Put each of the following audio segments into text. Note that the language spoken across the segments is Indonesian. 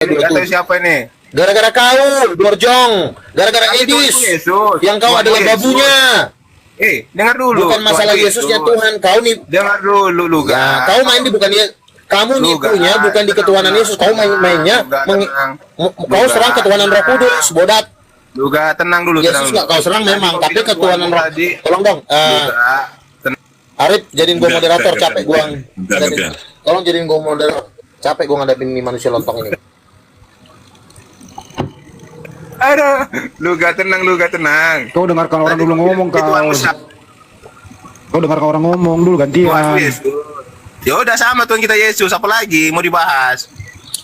Ini dulu nggak tahu tuh. siapa ini. Gara-gara kau, Dorjong, gara-gara Tapi Edis, Tuhan Yesus. yang kau Tuhan adalah Yesus. babunya. Dengar dulu. Bukan masalah Tuhan Yesusnya Tuhan, kau nih. Dengar dulu, Luga. Ya, kau main di bukan kamu Luga, nipunya bukan di ketuhanan tenang, Yesus, kau mainnya Luga, tenang. kau serang ketuhanan Roh Kudus, bodat. Luga, tenang dulu. Yesus nggak kau serang memang, tapi ketuhanan Roh. Tolong dong, Luga, tenang. Arif jadiin gue moderator, Enggak, capek gue. enggak. Tolong jadiin gue moderator, capek gue ngadepin ini manusia lontong ini. Aduh, Luga tenang, Luga tenang. Kau dengarkan orang Tadi dulu kau ngomong bilang kau. Tuhan Musa. Kau dengarkan orang ngomong dulu Tuhan gantian. Yesus. Ya udah sama Tuhan kita Yesus, apa lagi mau dibahas?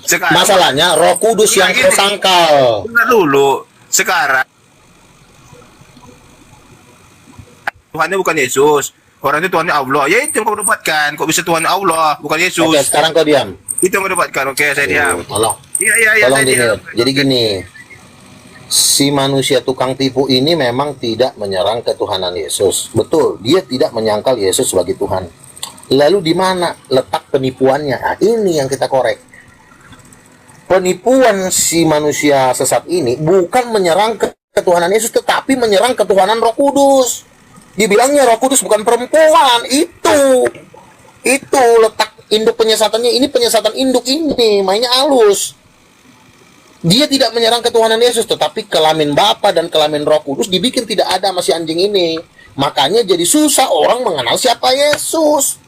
Sekarang Masalahnya Roh Kudus yang kau sangkal. dengar dulu. Sekarang Tuhannya bukan Yesus. Orang itu Tuhannya Allah. Ya itu yang kau dapatkan. Kok bisa Tuhan Allah, bukan Yesus. Oke, sekarang kau diam. Itu yang kau dapatkan. Oke, saya diam. Tolong. Iya, Tolong saya diam. dengar. Jadi gini, si manusia tukang tipu ini memang tidak menyerang ketuhanan Yesus. Betul, dia tidak menyangkal Yesus sebagai Tuhan. Lalu di mana letak penipuannya? Nah, ini yang kita korek. Penipuan si manusia sesat ini bukan menyerang ketuhanan Yesus, tetapi menyerang ketuhanan Roh Kudus. Dibilangnya Roh Kudus bukan perempuan. Itu letak induk penyesatannya. Ini penyesatan induk ini, mainnya halus. Dia tidak menyerang ketuhanan Yesus, tetapi kelamin Bapa dan kelamin Roh Kudus dibikin tidak ada sama si anjing ini. Makanya jadi susah orang mengenal siapa Yesus.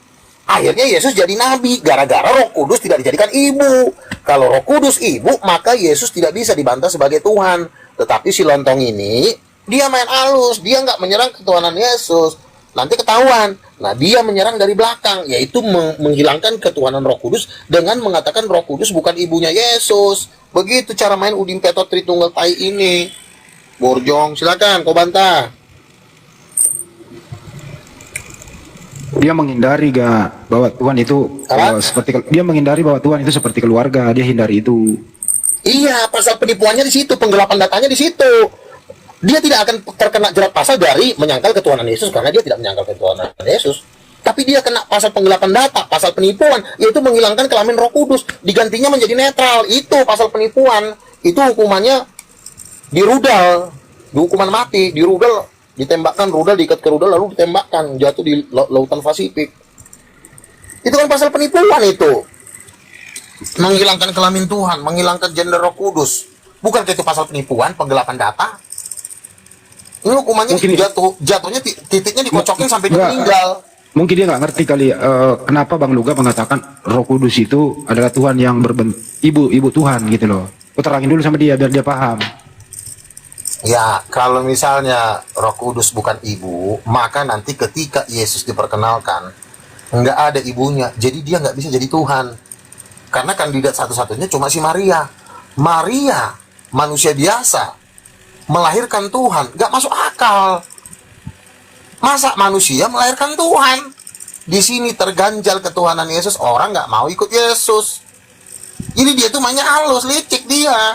Akhirnya Yesus jadi nabi, gara-gara Roh Kudus tidak dijadikan ibu. Kalau Roh Kudus ibu, maka Yesus tidak bisa dibantah sebagai Tuhan. Tetapi si lontong ini, dia main halus, dia nggak menyerang ketuhanan Yesus. Nanti ketahuan. Nah, dia menyerang dari belakang, yaitu menghilangkan ketuhanan Roh Kudus dengan mengatakan Roh Kudus bukan ibunya Yesus. Begitu cara main Udim Peto Tritunggal Tai ini. Borjong, silakan kau bantah. Dia menghindari bahwa Tuhan itu dia menghindari bahwa Tuhan itu seperti keluarga, dia hindari itu. Iya, pasal penipuannya di situ, penggelapan datanya di situ. Dia tidak akan terkena jerat pasal dari menyangkal ketuhanan Yesus karena dia tidak menyangkal ketuhanan Yesus. Tapi dia kena pasal penggelapan data, pasal penipuan, yaitu menghilangkan kelamin Roh Kudus, digantinya menjadi netral. Itu pasal penipuan. Itu hukumannya dirudal, hukuman mati, dirudal, ditembakkan, rudal diikat ke rudal lalu ditembakkan, jatuh di lautan Pasifik. Itu kan pasal penipuan itu. Menghilangkan kelamin Tuhan, menghilangkan gender Roh Kudus. Bukankah itu pasal penipuan, penggelapan data? Ini hukumannya jatuhnya titiknya dikocokin sampai dia meninggal. Mungkin dia nggak ngerti kali kenapa Bang Luga mengatakan Roh Kudus itu adalah Tuhan yang berbentuk ibu Tuhan gitu loh. Kau terangin dulu sama dia biar dia paham. Ya, kalau misalnya Roh Kudus bukan ibu, maka nanti ketika Yesus diperkenalkan nggak ada ibunya, jadi dia nggak bisa jadi Tuhan. Karena kandidat satu-satunya cuma si Maria. Maria, manusia biasa, melahirkan Tuhan, nggak masuk akal. Masa manusia melahirkan Tuhan? Di sini terganjal ketuhanan Yesus, orang nggak mau ikut Yesus. Jadi dia tuh mainnya halus, licik dia.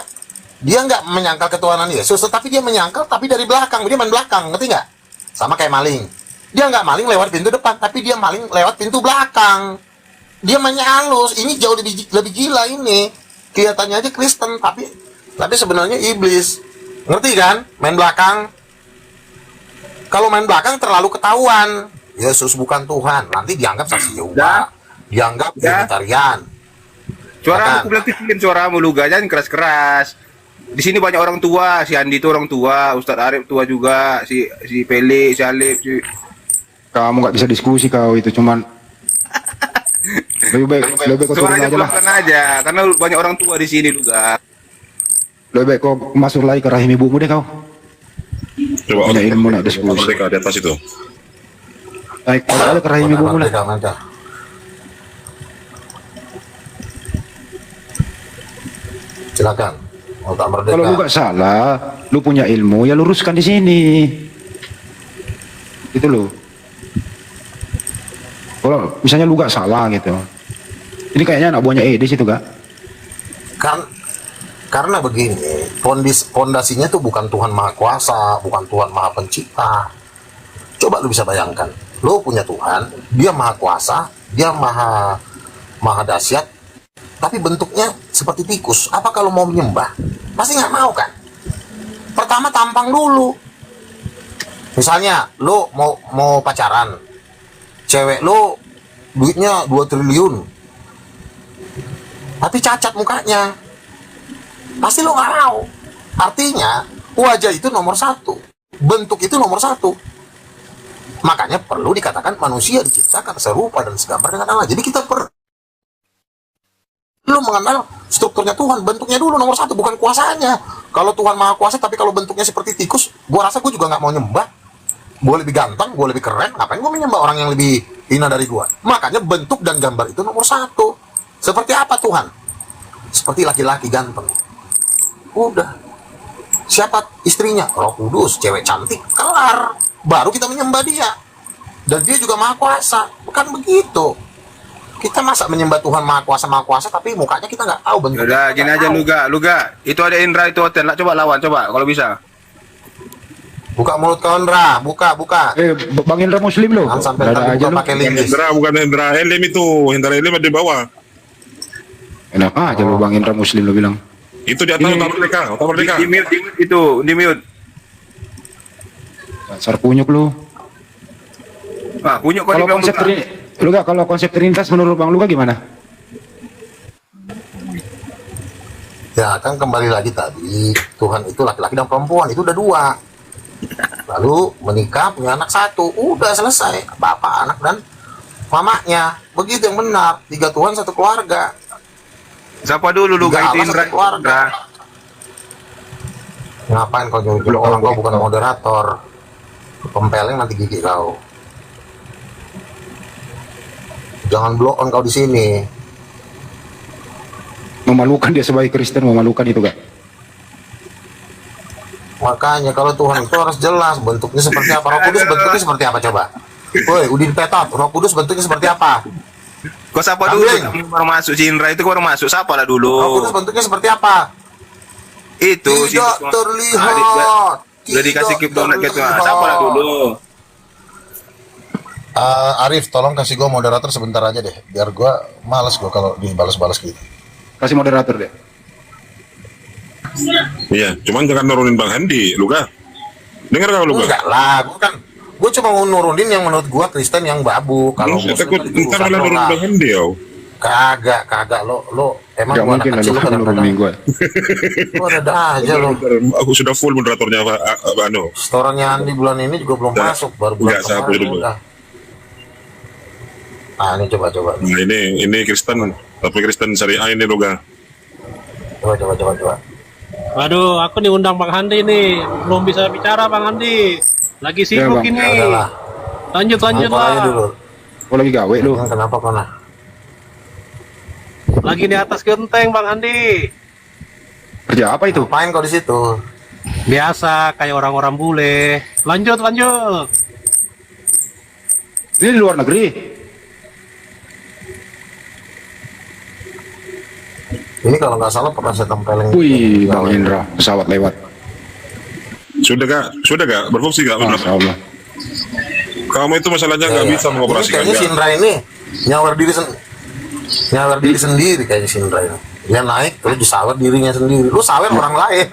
Dia nggak menyangkal ketuhanan Yesus, tetapi dia menyangkal, tapi dari belakang. Dia main belakang, ngerti nggak? Sama kayak maling. Dia nggak maling lewat pintu depan, tapi dia maling lewat pintu belakang. Dia mainnya halus. Ini jauh lebih gila ini. Kelihatannya aja Kristen, tapi sebenarnya iblis. Ngerti kan? Main belakang. Kalau main belakang terlalu ketahuan. Yesus bukan Tuhan. Nanti dianggap saksi Yehova. Dianggap vegetarian. Suara aku bilang kecilin suaramu, Luga, jangan keras-keras. Di sini banyak orang tua, si Andi itu orang tua, Ustadz Arif tua juga, si Pele, si Alif, Kamu nggak bisa diskusi kau itu cuman lebih baik kau turun suaranya aja lah. pelan aja, karena banyak orang tua di sini juga. Lebih baik kau masuk lagi ke rahim ibumu deh kau. Coba Punya ilmu nak diskusi. Merdeka di atas itu. Baik, kau ada ke rahim ibumu lah. Silakan. Mau tak merdeka. Kalau lu gak salah, lu punya ilmu, ya luruskan di sini. Itu loh. Kalau misalnya lu gak salah gitu. Ini kayaknya anak buahnya Edis itu gak? Karena begini, pondasinya tuh bukan Tuhan Maha Kuasa, bukan Tuhan Maha Pencipta. Coba lu bisa bayangkan, lu punya Tuhan, dia Maha Kuasa, dia maha dahsyat, tapi bentuknya seperti tikus. Apa kalau mau menyembah? Pasti nggak mau kan? Pertama tampang dulu. Misalnya lu mau pacaran, cewek lu duitnya 2 triliun, tapi cacat mukanya, pasti lu nggak mau. Artinya wajah itu nomor satu, bentuk itu nomor satu. Makanya perlu dikatakan manusia diciptakan serupa dan segambar dengan Allah. Jadi kita perlu mengenal strukturnya Tuhan, bentuknya dulu nomor satu, bukan kuasanya. Kalau Tuhan maha kuasa, tapi kalau bentuknya seperti tikus, gua rasa gua juga nggak mau nyembah. Gue lebih ganteng, gue lebih keren, ngapain gue menyembah orang yang lebih hina dari gue? Makanya bentuk dan gambar itu nomor satu. Seperti apa Tuhan? Seperti laki-laki ganteng. Udah. Siapa istrinya? Roh Kudus, cewek cantik, kelar. Baru kita menyembah dia. Dan dia juga maha kuasa. Bukan begitu. Kita masa menyembah Tuhan maha kuasa, tapi mukanya kita nggak tahu bentuknya. Udah, gini aja Luga. Itu ada Indra itu hotel, lah coba lawan, coba kalau bisa. Buka mulut kau, Indra. Buka. Bang Indra Muslim lo. Jangan sampai Ada ntar aja buka lo. pakai linggis. Bukan Hendra Elim itu. Hendra Elim ada di bawah. Enak aja lo Bang Indra Muslim lo bilang. Itu di atas Kota Merdeka. Kota Merdeka. Di mute itu, di mute. Dasar kunyuk lo. Ah, punya kau Kalau dibilang konsep Luga. kalau konsep Trinitas menurut Bang Luga gimana? Ya kan kembali lagi tadi, Tuhan itu laki-laki dan perempuan, itu udah 2. Lalu menikah punya anak 1, udah selesai. Bapak, anak, dan mamanya. Begitu yang benar, 3 Tuhan 1 keluarga. Siapa dulu Luga Tiga itu Allah, Indra? satu keluarga. Ngapain kau nyuruh orang, kau bukan moderator. Pempeleng nanti gigi kau. Jangan blow on kau di sini. Memalukan dia sebagai Kristen, memalukan itu gak? Makanya kalau Tuhan itu harus jelas bentuknya seperti apa. Roh Kudus bentuknya seperti apa coba? Woi, Udin Petot, Roh Kudus bentuknya seperti apa? Kau siapa dulu? Baru masuk si Indra itu, baru masuk. Siapa lah Roh dulu? Kudus bentuknya seperti apa? Itu si Tidak terlihat. udah dikasih keep donat gitu. Siapa lah dulu? Arif, tolong kasih gue moderator sebentar aja deh, biar gue males gue kalau dibalas-balas gitu. Kasih moderator deh. Iya, cuman jangan nurunin Bang Handi, Luga. Dengar kau Luga? Enggak lah, gue cuma mau nurunin yang menurut gue Kristen yang babu. Kalau Saya Muslim takut kan itu ntar urusan malah lo nurunin lah. Bang Handi kau. Kagak lo emang Gak gue anak mungkin lah kecil lu lo kadang-kadang nurunin gue. lo ada aja lo. Aku sudah full moderatornya Anu. Setorannya Andi bulan ini juga belum Nggak, masuk, baru bulan nggak, satu kemarin dulu. udah. Nah ini coba. Nah ini Kristen, tapi Kristen syariah ini Luga. Coba. Waduh, aku diundang Bang Handi nih, belum bisa bicara Bang Handi. Lagi sibuk Bang. ini. Ya udahlah. Lanjut Apa aja lah. dulu. Oh lagi gawe lu. Kenapa kona? Lagi di atas genteng Bang Handi. Kerja apa itu? Ngapain kau di situ? Biasa kayak orang-orang bule. Lanjut. Ini di luar negeri. Ini kalau nggak salah pernah saya tempelin. Wih, Bang Indra, pesawat lewat. Sudah gak? Berfungsi gak? Masya Allah. Kamu itu masalahnya nggak bisa Ini mengoperasikan. kayaknya Sindra ini nyawer diri sendiri kayaknya Sindra ini. Dia naik terus disawer dirinya sendiri. Lu sawer orang lain.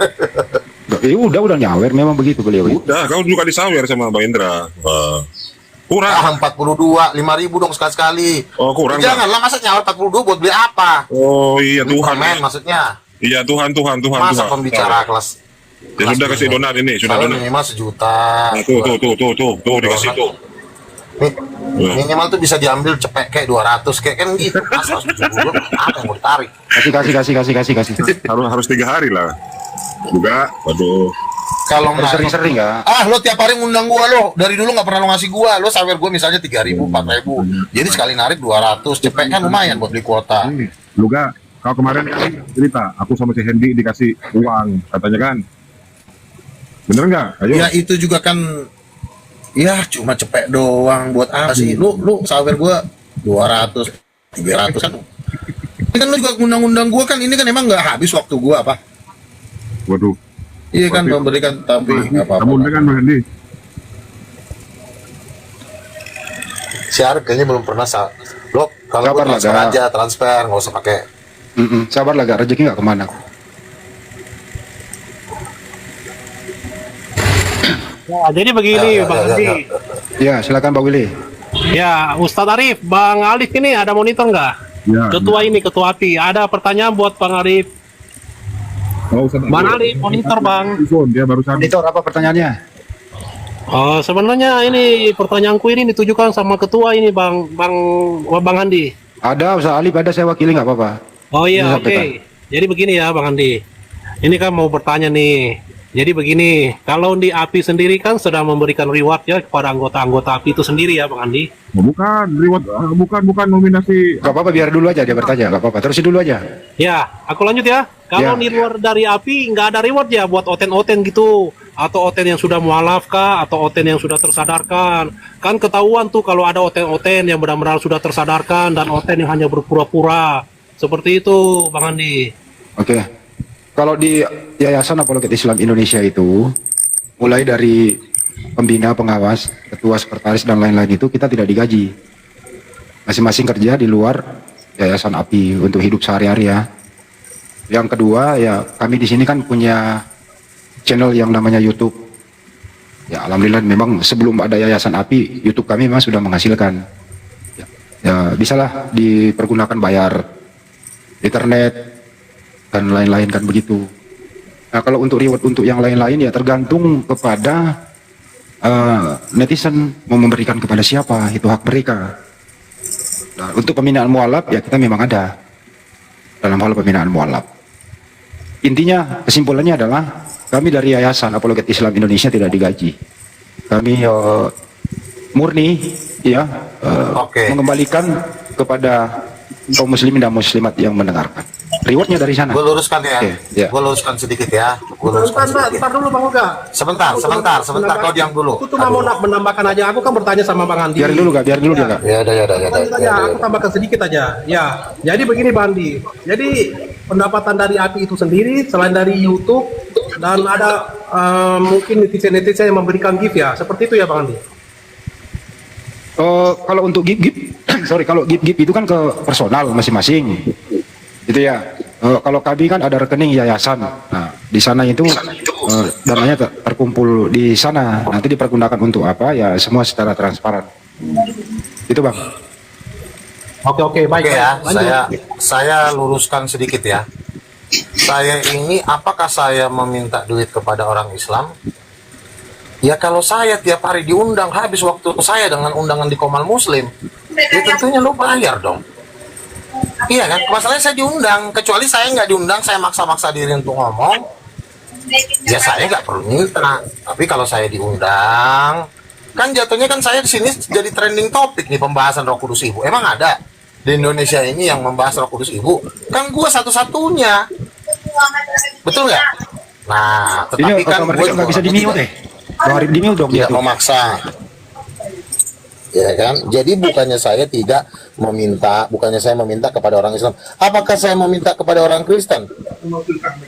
Udah nyawer, memang begitu beliau. Udah, kau juga disawer sama Bang Indra. Kurang. 42, 5.000 dong sekali. Oh, kurang. Janganlah masa nyawer 42 buat beli apa? Oh iya Tuhan. Men maksudnya. Iya Tuhan. Masa pembicara kelas. Ya sudah kasih donat ini, sudah Sawer donat. minimal 1 juta. Nah, tuh dikasih tuh. Nih, minimal tuh bisa diambil cepet kayak 200 kayak kan gitu. Masa 170 apa yang mau ditarik? Kasih. Harus 3 hari lah. Juga, waduh. Kalau Harus sering-sering nggak? lo tiap hari ngundang gua lo, dari dulu nggak pernah lo ngasih gua, lo sawer gua misalnya 3.000, 4.000, jadi sekali narik 200, cepet kan lumayan buat beli kuota. Luga, kau kemarin kan cerita, aku sama si Hendy dikasih uang, katanya kan. Bener nggak? Ayo. Ya itu juga kan, ya cuma cepet doang buat apa sih? Lu sawer gua 200, 300 kan? Ini kan lo juga ngundang-undang gua kan, ini kan emang nggak habis waktu gua apa? Waduh. Iya kan memberikan tapi nggak apa-apa. Kamu dengan Bang Hendy. Si Arif kayaknya belum pernah lo kalau Kabar gua transfer lah, aja transfer nggak usah pakai Sabarlah gak, rezeki nggak kemana. Ya, jadi begini Bang Andi. Ya, silakan Pak Willy. Ya, Ustadz Arif, Bang Alif ini ada monitor nggak? Ya. Ketua API, ada pertanyaan buat Bang Arif. Oh, Ustaz, Bang Ali, monitor, Bang. Telepon, dia barusan. Monitor apa pertanyaannya? Oh, sebenarnya ini pertanyaanku ini ditujukan sama ketua ini Bang Andi. Ada Ustaz Alif, ada, saya wakili nggak apa-apa. Oh iya, Bisa oke. sampaikan. Jadi begini ya Bang Andi. Ini kan mau bertanya nih. Jadi begini, kalau di API sendiri kan sedang memberikan reward ya kepada anggota-anggota API itu sendiri ya Bang Andi. Oh, bukan, reward, bukan nominasi. Nggak apa-apa, biar dulu aja dia bertanya, nggak apa-apa. Terusin dulu aja. Ya, aku lanjut ya. Kalau Ya. di luar dari API nggak ada reward ya buat oten-oten gitu, atau oten yang sudah mualaf kah, atau oten yang sudah tersadarkan. Kan ketahuan tuh kalau ada oten-oten yang benar-benar sudah tersadarkan dan oten yang hanya berpura-pura. Seperti itu, Bang Andi. Oke. Kalau di Yayasan Apologet Islam Indonesia itu, mulai dari pembina, pengawas, ketua, sekretaris, dan lain-lain itu kita tidak digaji. Masing-masing kerja di luar Yayasan API untuk hidup sehari-hari ya. Yang kedua, ya kami di sini kan punya channel yang namanya YouTube. Ya, alhamdulillah memang sebelum ada Yayasan API, YouTube kami memang sudah menghasilkan. Ya, bisalah dipergunakan bayar internet dan lain-lain kan begitu. Nah, kalau untuk reward untuk yang lain-lain ya tergantung kepada netizen mau memberikan kepada siapa, itu hak mereka. Nah, untuk pembinaan mualaf ya kita memang ada dalam hal pembinaan mualaf. Intinya kesimpulannya adalah kami dari Yayasan Apologet Islam Indonesia tidak digaji. Kami murni ya Oke. mengembalikan kepada kaum muslimin dan muslimat yang mendengarkan. Rewardnya dari sana. Gue luruskan ya. Oke, ya. Gue luruskan sedikit ya. Gue luruskan sedikit. Ntar dulu Bang Uga. Sebentar. Kau diam dulu. Aku cuma mau menambahkan aja. Aku kan bertanya sama Bang Andi. Biarin dulu gak? Biarin dulu dia gak? Ya udah. Lanjut aja, aku tambahkan sedikit aja. Ya, jadi begini Bang Andi. Jadi pendapatan dari API itu sendiri selain dari YouTube dan ada mungkin netizen-netizen yang memberikan gift ya. Seperti itu ya Bang Andi. Kalau untuk gift, sorry, kalau gift itu kan ke personal masing-masing. Itu ya. Kalau kami kan ada rekening yayasan. Nah, di sana itu dananya terkumpul di sana. Nanti dipergunakan untuk apa? Ya semua secara transparan. Itu Bang. Oke, baik. Oke ya, Lanjut. saya luruskan sedikit ya. Saya ini apakah saya meminta duit kepada orang Islam? Ya kalau saya tiap hari diundang, habis waktu saya dengan undangan di Komal Muslim, ya tentunya lu bayar dong. Iya kan, masalahnya saya diundang, kecuali saya nggak diundang, saya maksa-maksa diri untuk ngomong, ya saya nggak perlu minta. Tapi kalau saya diundang, kan jatuhnya kan saya di sini jadi trending topik nih pembahasan Roh Kudus Ibu. Emang ada di Indonesia ini yang membahas Roh Kudus Ibu? Kan gua satu-satunya, betul nggak? Nah, tetapi Ini kan mereka nggak bisa di-mute deh. Bang Arif di-mute dong dia tidak tuh. memaksa, ya kan? Jadi bukannya saya tidak meminta, bukannya saya meminta kepada orang Islam. Apakah saya meminta kepada orang Kristen?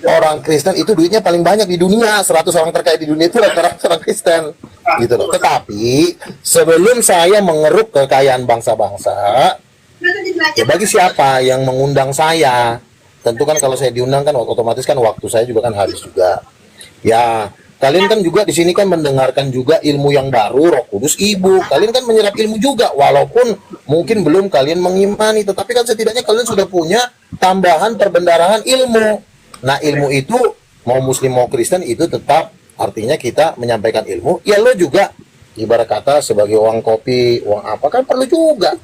Orang Kristen itu duitnya paling banyak di dunia. 100 orang terkaya di dunia itu rata-rata orang Kristen, gitu loh. Tetapi sebelum saya mengeruk kekayaan bangsa-bangsa, ya bagi siapa yang mengundang saya, tentu kan kalau saya diundang kan otomatis kan waktu saya juga kan habis juga. Ya, kalian kan juga di sini kan mendengarkan juga ilmu yang baru, Roh Kudus Ibu. Kalian kan menyerap ilmu juga, walaupun mungkin belum kalian mengimani, tetapi kan setidaknya kalian sudah punya tambahan perbendaharaan ilmu. Nah, ilmu itu mau Muslim mau Kristen itu tetap artinya kita menyampaikan ilmu. Ya lo juga ibarat kata sebagai uang kopi, uang apa kan perlu juga.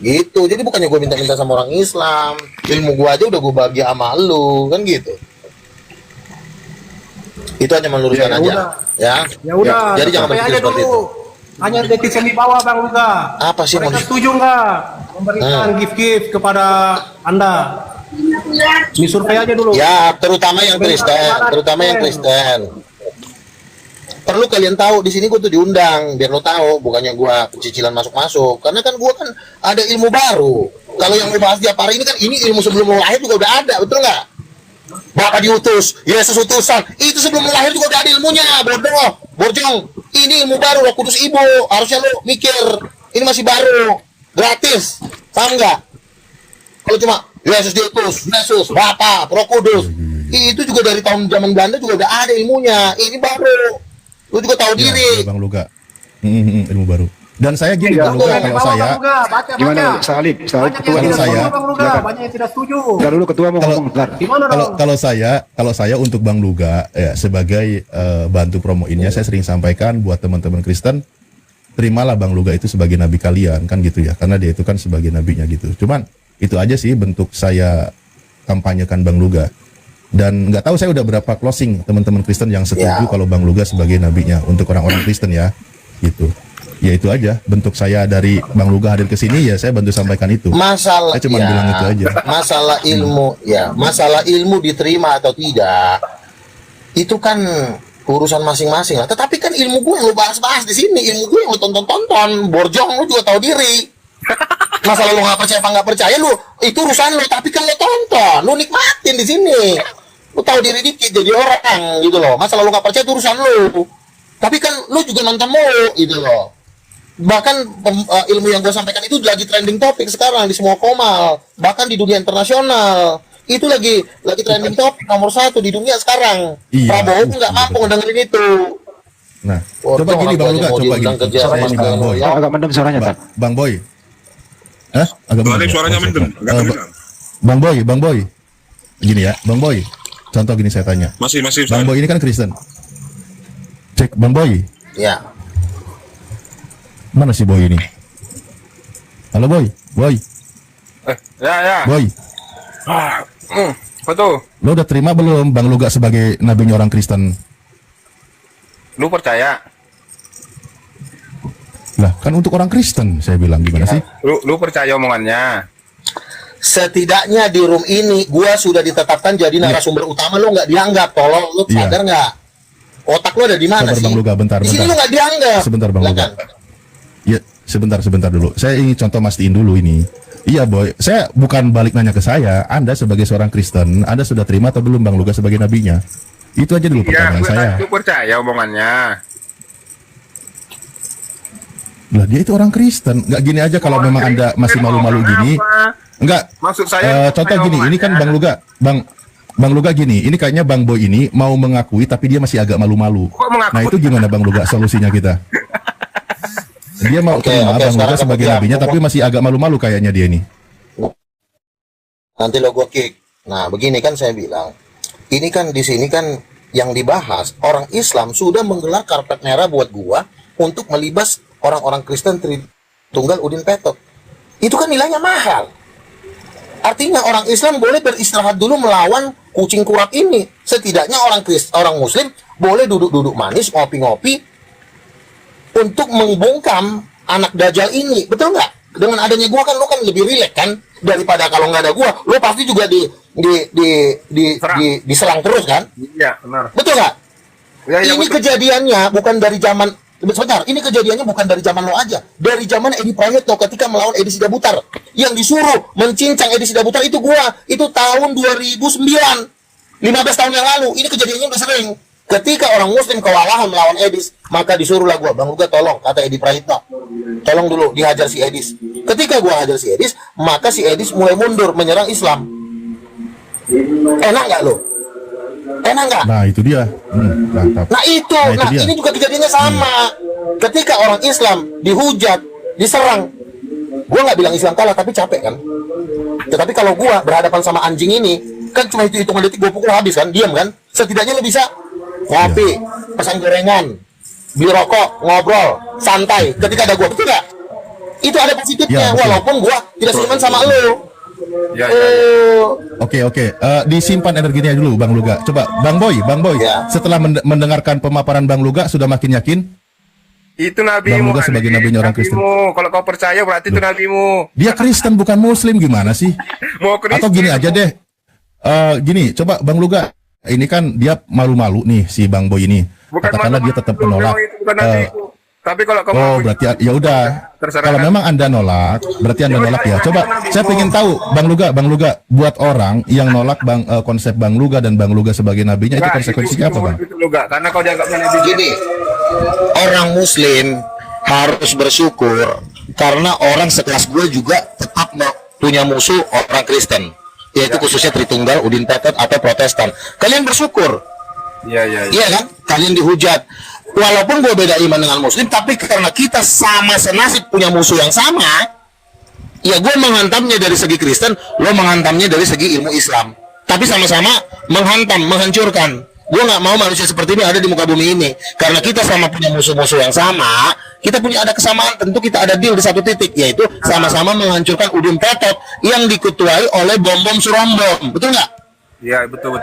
Gitu. Jadi bukannya gue minta-minta sama orang Islam, ilmu gue aja udah gue bagi sama lu, kan gitu. Itu hanya meluruskan aja, udah. ya. Ya udah, Jadi jangan sampai berpikir aja seperti dulu. itu. Hanya netizen di bawah Bang Uga. Apa sih Mereka mau- setuju nggak memberikan gift-gift kepada Anda? Ini survei aja dulu. Ya, terutama yang Kristen, Perlu kalian tahu di sini gue tuh diundang, biar lo tahu, bukannya gue cicilan masuk-masuk. Karena kan gue kan ada ilmu baru. Kalau yang mau bahas tiap hari ini kan ini ilmu sebelum lo lahir juga udah ada, betul nggak? Bapak diutus, Yesus utusan, itu sebelum lo lahir juga udah ada ilmunya, bodoh, borjong. Ini ilmu baru, Roh Kudus Ibu. Harusnya lo mikir, ini masih baru, gratis, paham nggak? Kalau cuma Yesus diutus, Yesus, Bapa, Roh Kudus. Itu juga dari tahun zaman Belanda juga udah ada ilmunya. Ini baru. Lu juga tahu Ya, diri. ya, Bang Luga. Ilmu baru. Dan saya gini Iya, Bang Luga, betul. kalau saya Gimana Salib? Salib ketua Kalau dulu. saya- banyak yang tidak setuju. Bentar dulu ketua mau ngomong bentar. Gimana dong? kalau saya untuk Bang Luga ya sebagai bantu promoinnya, saya sering sampaikan buat teman-teman Kristen, terimalah Bang Luga itu sebagai nabi kalian kan gitu ya, karena dia itu kan sebagai nabinya gitu. Cuman itu aja sih bentuk saya kampanyekan Bang Luga. Dan nggak tahu saya udah berapa closing teman-teman Kristen yang setuju Ya. kalau Bang Luga sebagai nabinya untuk orang-orang Kristen ya, gitu. Ya itu aja bentuk saya dari Bang Luga hadir ke sini, ya saya bantu sampaikan itu. Masalah Saya cuma bilang itu aja. Masalah ilmu, masalah ilmu diterima atau tidak, itu kan urusan masing-masing lah. Tetapi kan ilmu gue yang lu bahas-bahas di sini, ilmu gue yang lu tonton-tonton, borjong, lu juga tahu diri. Masalah lu nggak percaya apa nggak percaya, lu itu urusan lu. Tapi kan lu tonton, lu nikmatin di sini, lu tahu diri dikit jadi orang gitu loh. Masalah lu nggak percaya itu urusan lu. Tapi kan lu juga nonton mulu gitu loh. Bahkan ilmu yang gue sampaikan itu lagi trending topik sekarang di semua komal, bahkan di dunia internasional itu lagi trending topik nomor 1 di dunia sekarang. Iya, Prabowo pun nggak betul, mampu betul. ngedengerin itu. Nah, Waduh, coba gini Bang aku Luga, aja mau coba gini. diundang kerja Saya sama ini Bang Boy. sekalian. Agak mendem suaranya, Tat. Bang Boy. Agak Balik mendem. suaranya Oh, mendem, saya- agak kedengeran. Bang Boy. Gini ya, Bang Boy. Contoh gini saya tanya. Masih Bang Boy ini kan Kristen. Cek Bang Boy. Ya, Mana si Boy ini? Halo Boy. Ya. Boy. Apa tuh? Lo udah terima belum Bang Luga sebagai nabinya orang Kristen? Lu percaya? Lah, kan untuk orang Kristen saya bilang gimana sih? Lu percaya omongannya? setidaknya di room ini gua sudah ditetapkan jadi narasumber utama, lu nggak dianggap. Tolong lu Iya. sadar nggak? Otak lu ada di mana Sabar, sih? Bang Luga, bentar, Di sini bentar. lu nggak dianggap. Sebentar, Bang Luga. Silakan. Ya, sebentar dulu. Saya ingin contoh mastiin dulu ini. Iya Boy, saya bukan balik nanya ke saya. Anda sebagai seorang Kristen, Anda sudah terima atau belum Bang Luga sebagai nabinya? Itu aja dulu pertanyaan saya. Lu percaya omongannya? Lah dia itu orang Kristen. Nggak gini aja kalau memang Anda masih malu-malu gini. Enggak. Maksud saya Contoh gini, ini kan Bang Luga, Bang Luga gini, ini kayaknya Bang Boy ini mau mengakui tapi dia masih agak malu-malu. Kok mengakui? Nah itu gimana Bang Luga solusinya kita? Dia mau Oke, terima oke, Bang Luga sekarang sebagai kemudian nabinya tapi masih agak malu-malu kayaknya dia ini. Nanti lo gua kick. Nah, begini kan saya bilang. Ini kan di sini kan yang dibahas orang Islam sudah menggelar karpet merah buat gua untuk melibas orang-orang Kristen Tritunggal Udin Petok. Itu kan nilainya mahal. Artinya orang Islam boleh beristirahat dulu melawan kucing kurap ini. Setidaknya orang Muslim boleh duduk-duduk manis, ngopi-ngopi untuk membungkam anak dajjal ini. Betul nggak? Dengan adanya gua kan lo kan lebih rileks kan daripada kalau nggak ada gua, lo pasti juga diserang terus kan? Iya, benar. Betul nggak? Ya, Ini betul. kejadiannya bukan dari zaman sebentar, ini kejadiannya bukan dari zaman lo aja. Dari zaman Edi Prayitno ketika melawan Edi Sidabutar. Yang disuruh mencincang Edi Sidabutar itu gua. Itu tahun 2009. 15 tahun yang lalu. Ini kejadiannya udah sering. Ketika orang Muslim kewalahan melawan Edis, maka disuruhlah gua, Bang Luga tolong, kata Edi Prayitno. Tolong dulu dihajar si Edis. Ketika gua hajar si Edis, maka si Edis mulai mundur menyerang Islam. Enak nggak lo? Enak nggak? Nah itu dia. Mantap. Nah itu, Nah, itu dia. ini juga kejadiannya sama. Ketika orang Islam dihujat, diserang, gua nggak bilang Islam kalah, tapi capek kan. Tetapi kalau gua berhadapan sama anjing ini, kan cuma itu hitungan detik gua pukul habis kan, diam kan. Setidaknya lo bisa ngopi, pesan gorengan, beli rokok, ngobrol, santai. Ketika ada gua, betul nggak? Itu ada positifnya, Ya, betul. walaupun gua tidak seiman sama lo. Ya, Oke. Disimpan energinya dulu Bang Luga. Coba Bang Boy. Ya. Setelah mendengarkan pemaparan Bang Luga sudah makin yakin? Itu Bang nabimu. Luga sebagai nabinya orang Kristen. Nabimu. Kalau kau percaya berarti itu nabimu. Dia Kristen bukan Muslim gimana sih? Mau Kristen. Atau gini aja deh. Gini, coba Bang Luga. Ini kan dia malu-malu nih si Bang Boy ini. Katakanlah dia tetap menolak. Itu bukan nabiku. Tapi kalau kamu Oh, berarti ya udah. Terserah. Kalau memang Anda nolak, berarti Anda nolak ya. Coba saya pengen tahu Bang Luga, buat orang yang nolak konsep Bang Luga dan Bang Luga sebagai nabinya itu Enggak, konsekuensinya apa, Bang? Itu Luga, karena kau dianggapnya nabi. Gini, orang Muslim harus bersyukur karena orang sekelas gue juga tetap punya musuh orang Kristen. yaitu khususnya Tritunggal, Udin Petet atau Protestan. Kalian bersyukur, iya kan? Kalian dihujat. Walaupun gue beda iman dengan Muslim, tapi karena kita sama senasib punya musuh yang sama, ya gue menghantamnya dari segi Kristen, lo menghantamnya dari segi ilmu Islam. Tapi sama-sama menghantam, menghancurkan. Gue nggak mau manusia seperti ini ada di muka bumi ini. Karena kita sama punya musuh-musuh yang sama, kita punya ada kesamaan. Tentu kita ada deal di satu titik, yaitu sama-sama menghancurkan Udin Petot yang diketuai oleh bom-bom Surombom. Betul nggak? Iya, betul.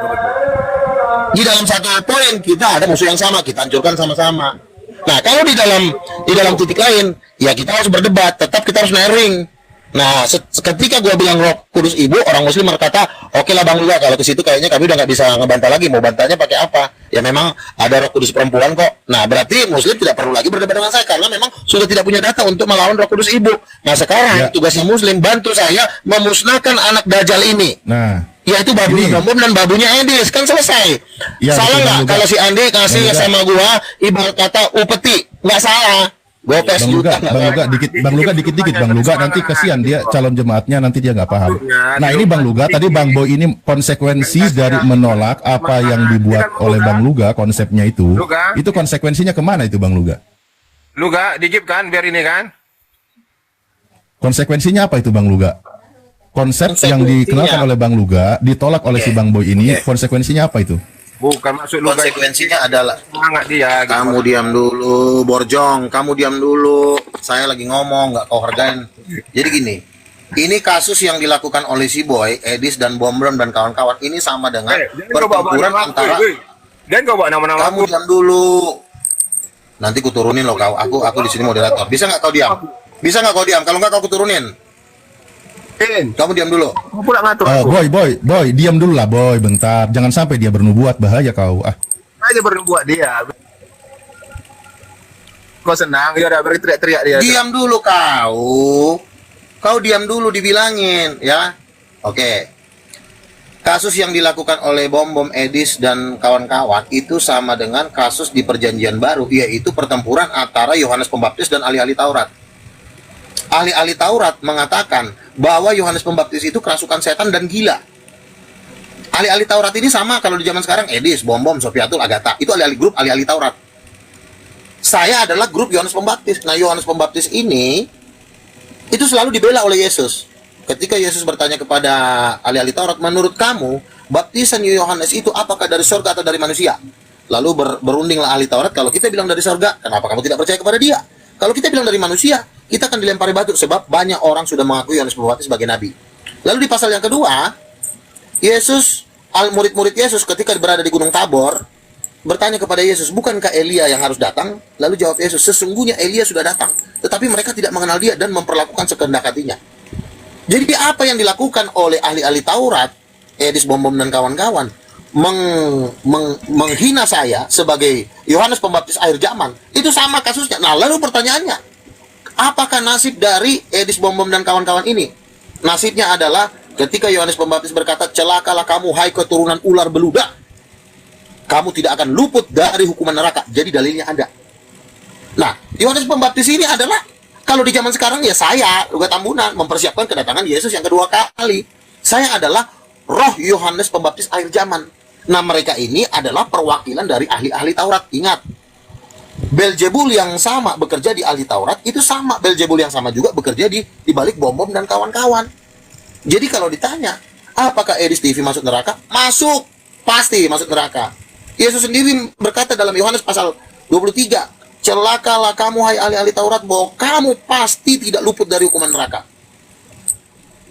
Di dalam satu poin kita ada musuh yang sama, kita hancurkan sama-sama. Nah, kalau di dalam titik lain, ya kita harus berdebat, tetap kita harus sharing. Nah, ketika gue bilang Roh Kudus Ibu, orang Muslim berkata, oke lah Bang Luga, kalau ke situ kayaknya kami udah nggak bisa ngebantah lagi, mau bantahnya pakai apa? Ya memang ada Roh Kudus perempuan kok. Nah, berarti Muslim tidak perlu lagi berdebat dengan saya karena memang sudah tidak punya data untuk melawan Roh Kudus Ibu. Nah, sekarang tugasnya Muslim bantu saya memusnahkan anak Dajjal ini. Nah, yaitu babunya Bom dan babunya Edis, kan selesai. Ya, salah nggak kalau si Andi kasih sama gua ibarat kata upeti? Nggak salah. Gopes Bang Luga, juta. Bang Luga dikit-dikit Bang Luga, nanti kesian dia calon jemaatnya nanti dia nggak paham. Nah ini Bang Luga, tadi Bang Boy ini konsekuensi dari menolak apa yang dibuat oleh Bang Luga, konsepnya itu konsekuensinya kemana itu Bang Luga? Luga, dijib kan, biar ini kan? Konsekuensinya apa itu Bang Luga? Konsep yang dikenalkan oleh Bang Luga, ditolak oleh si Bang Boy ini, konsekuensinya apa itu? Bukan maksud Luga. Konsekuensinya adalah Semangat dia. Gitu. kamu diam dulu, Borjong, kamu diam dulu. Saya lagi ngomong, nggak kau hargain. Jadi gini, ini kasus yang dilakukan oleh si Boy, Edis dan Bom dan kawan-kawan ini sama dengan pertempuran antara. Dan kau bawa nama-nama Kamu diam dulu. Nanti ku turunin loh kau. Aku di sini moderator. Bisa nggak kau diam? Bisa nggak kau diam? Kalau nggak kau turunin. Kamu diam dulu. Kau pula ngatur aku. Boy, diam dulu lah Boy, bentar. Jangan sampai dia bernubuat, bahaya kau. Aja berbuat dia. Kau senang, dia udah berteriak-teriak dia. Diam dulu kau. Kau diam dulu dibilangin, ya. Oke. Kasus yang dilakukan oleh Bom Edis dan kawan-kawan itu sama dengan kasus di Perjanjian Baru, yaitu pertempuran antara Yohanes Pembaptis dan ahli-ahli Taurat. Ahli-ahli Taurat mengatakan bahwa Yohanes Pembaptis itu kerasukan setan dan gila. Ahli-ahli Taurat ini sama kalau di zaman sekarang Edis, Bom, Sofiatul, Agatha. Itu grup ahli-ahli Taurat. Saya adalah grup Yohanes Pembaptis. Nah, Yohanes Pembaptis ini itu selalu dibela oleh Yesus. Ketika Yesus bertanya kepada ahli-ahli Taurat, menurut kamu, baptisan Yohanes itu apakah dari surga atau dari manusia? Lalu berundinglah ahli Taurat, kalau kita bilang dari surga, kenapa kamu tidak percaya kepada dia? Kalau kita bilang dari manusia, kita akan dilempari batu sebab banyak orang sudah mengakui Yohanes Pembaptis sebagai nabi. Lalu di pasal yang kedua, murid-murid Yesus ketika berada di Gunung Tabor bertanya kepada Yesus, bukankah Elia yang harus datang? Lalu jawab Yesus, sesungguhnya Elia sudah datang, tetapi mereka tidak mengenal dia dan memperlakukan sekehendak hatinya. Jadi apa yang dilakukan oleh ahli-ahli Taurat, Edis, Bom dan kawan-kawan, menghina saya sebagai Yohanes Pembaptis akhir zaman, itu sama kasusnya. Nah, lalu pertanyaannya, apakah nasib dari Edis, Bom dan kawan-kawan ini? Nasibnya adalah ketika Yohanes Pembaptis berkata, celakalah kamu hai keturunan ular beludak, kamu tidak akan luput dari hukuman neraka. Jadi dalilnya ada. Nah, Yohanes Pembaptis ini adalah, kalau di zaman sekarang ya saya, Luga Tambunan, mempersiapkan kedatangan Yesus yang kedua kali. Saya adalah roh Yohanes Pembaptis akhir zaman. Nah, mereka ini adalah perwakilan dari ahli-ahli Taurat. Ingat, Belzebul yang sama bekerja di ahli Taurat, itu sama. Belzebul yang sama juga bekerja di balik Bom dan kawan-kawan. Jadi kalau ditanya, apakah Edis TV masuk neraka? Masuk. Pasti masuk neraka. Yesus sendiri berkata dalam Yohanes pasal 23, celakalah kamu hai ahli-ahli Taurat, bahwa kamu pasti tidak luput dari hukuman neraka.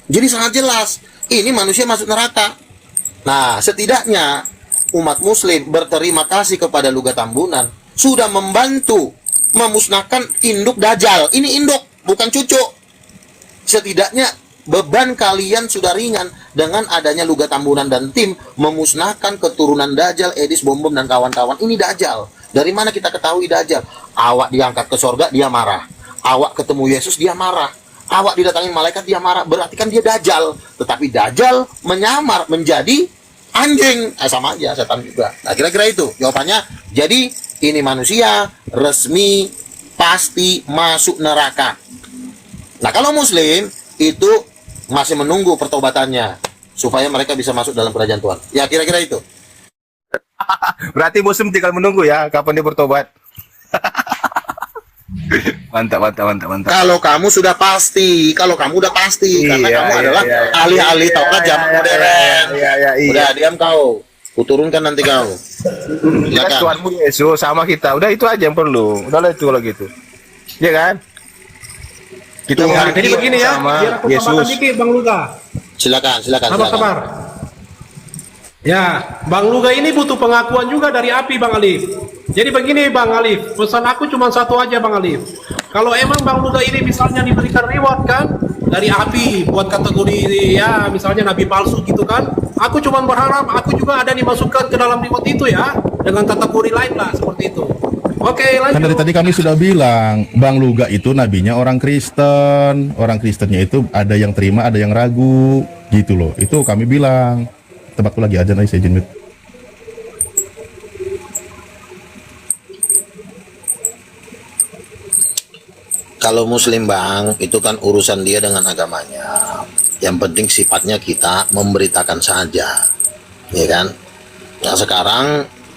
Jadi sangat jelas, ini manusia masuk neraka. Nah, setidaknya umat muslim berterima kasih kepada Luga Tambunan sudah membantu memusnahkan induk Dajjal. Ini induk, bukan cucu. Setidaknya beban kalian sudah ringan dengan adanya Luga Tambunan dan tim memusnahkan keturunan Dajjal, Edis, Bom dan kawan-kawan. Ini Dajjal. Dari mana kita ketahui Dajjal? Awak diangkat ke surga, dia marah. Awak ketemu Yesus, dia marah. Awak didatangin malaikat, dia marah. Berarti kan dia Dajjal. Tetapi Dajjal menyamar menjadi anjing. Sama aja, setan juga. Nah, kira-kira itu jawabannya. Jadi, ini manusia resmi pasti masuk neraka. Nah, kalau muslim itu masih menunggu pertobatannya. supaya mereka bisa masuk dalam kerajaan Tuhan. Ya kira-kira itu. Berarti Muslim tinggal menunggu ya kapan dia bertobat. Mantap, mantap, mantap, mantap. Kalau kamu sudah pasti, karena Iya, kamu iya, adalah iya, iya. ahli-ahli Iya, Taurat iya, zaman iya, modern. iya, iya, iya. Udah diam kau. Kuturunkan nanti kau. Ya kan Silakan. Tuhanmu Yesus sama kita. Udah itu aja yang perlu. Udahlah itu kalau gitu. Iya kan? Kita Iya, menghargai Jadi begini ya, sama biar aku tambahkan Yesus. dikit Bang Luga. Silakan. Sabar. Ya, Bang Luga ini butuh pengakuan juga dari Api, Bang Alif. Jadi begini, Bang Alif, pesan aku cuma satu aja, Bang Alif. Kalau emang Bang Luga ini misalnya diberikan reward kan dari Api buat kategori ya misalnya nabi palsu gitu kan, aku cuma berharap aku juga ada dimasukkan ke dalam reward itu ya dengan kategori lain lah seperti itu. Oke, Kan lanjut. dari tadi kami sudah bilang, Bang Luga itu nabinya orang Kristen. Orang Kristennya itu ada yang terima, ada yang ragu, gitu loh. Itu kami bilang. Tempatku lagi aja nih, saya izin mute. Kalau Muslim Bang, itu kan urusan dia dengan agamanya. Yang penting sifatnya kita memberitakan saja, ya kan? Nah sekarang,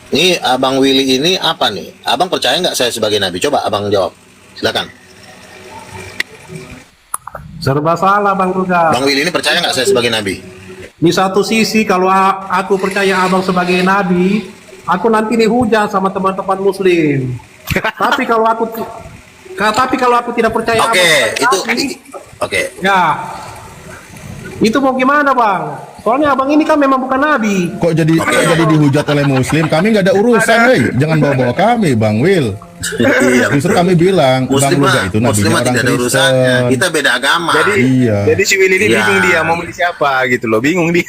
ini Abang Willy ini apa nih? Abang percaya nggak saya sebagai nabi? Coba Abang jawab. Silakan. Serba salah, Bang Luga. Bang Willy ini percaya nggak saya sebagai nabi? Di satu sisi kalau aku percaya abang sebagai nabi, aku nanti dihujat sama teman-teman Muslim. Tapi kalau aku tidak percaya Oke, abang itu sebagai nabi, oke. ya itu mau gimana bang? Soalnya abang ini kan memang bukan nabi. Kok jadi dihujat oleh Muslim? Kami nggak ada urusan, hei. Jangan bawa-bawa kami, Bang Will. Iya, Justru kami bilang, Bang Muslim Luga mah, itu nabinya Muslim mah orang tidak ada urusannya. Kristen. Kita beda agama. Iya. Jadi si Willy ini Iya. bingung dia mau milih siapa gitu loh, bingung dia.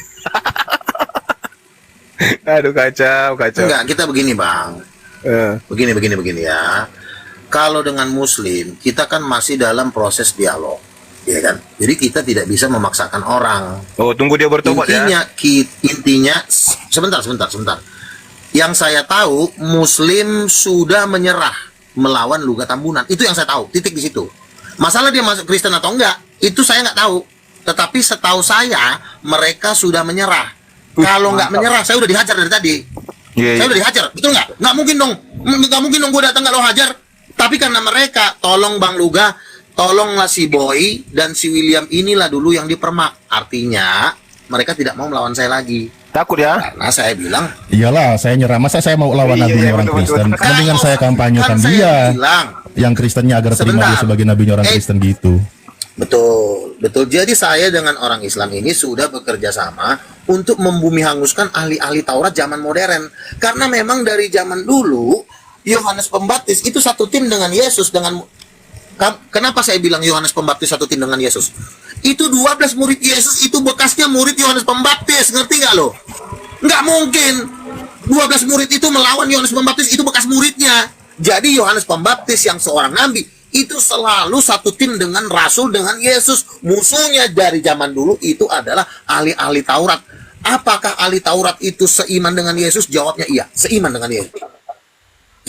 Aduh kacau. Enggak, kita begini Bang. Eh, Begini ya. Kalau dengan Muslim, kita kan masih dalam proses dialog, ya kan? Jadi kita tidak bisa memaksakan orang. Oh, tunggu dia bertobat ya. Intinya, sebentar. Yang saya tahu, Muslim sudah menyerah melawan Luga Tambunan. Itu yang saya tahu. Titik di situ. Masalah dia masuk Kristen atau enggak, itu saya nggak tahu. Tetapi setahu saya, mereka sudah menyerah. Kalau nggak menyerah, saya udah dihajar dari tadi. Iya, Saya iya. udah dihajar, betul nggak? Nggak mungkin dong gue datang nggak lo hajar. Tapi karena mereka, tolong Bang Luga, tolonglah si Boy dan si William inilah dulu yang dipermak. Artinya, mereka tidak mau melawan saya lagi. Takut ya? Karena saya bilang, Iyalah, saya nyerah. Masa saya mau lawan Iya, nabinya iya, orang betul, Kristen? betul. Mendingan saya kampanyekan kan saya dia. bilang, Yang Kristennya agar terima Sebentar. dia sebagai nabinya orang Eh. Kristen gitu. betul. Jadi saya dengan orang Islam ini sudah bekerja sama untuk membumi hanguskan ahli-ahli Taurat zaman modern. Karena memang dari zaman dulu, Yohanes Pembaptis itu satu tim dengan Yesus. Kenapa saya bilang Yohanes Pembaptis satu tim dengan Yesus? Itu 12 murid Yesus, itu bekasnya murid Yohanes Pembaptis. Ngerti nggak lo? Nggak mungkin 12 murid itu melawan Yohanes Pembaptis, itu bekas muridnya. Jadi Yohanes Pembaptis yang seorang nabi itu selalu satu tim dengan Rasul, dengan Yesus. Musuhnya dari zaman dulu itu adalah ahli-ahli Taurat. Apakah ahli Taurat itu seiman dengan Yesus? Jawabnya iya, seiman dengan Yesus.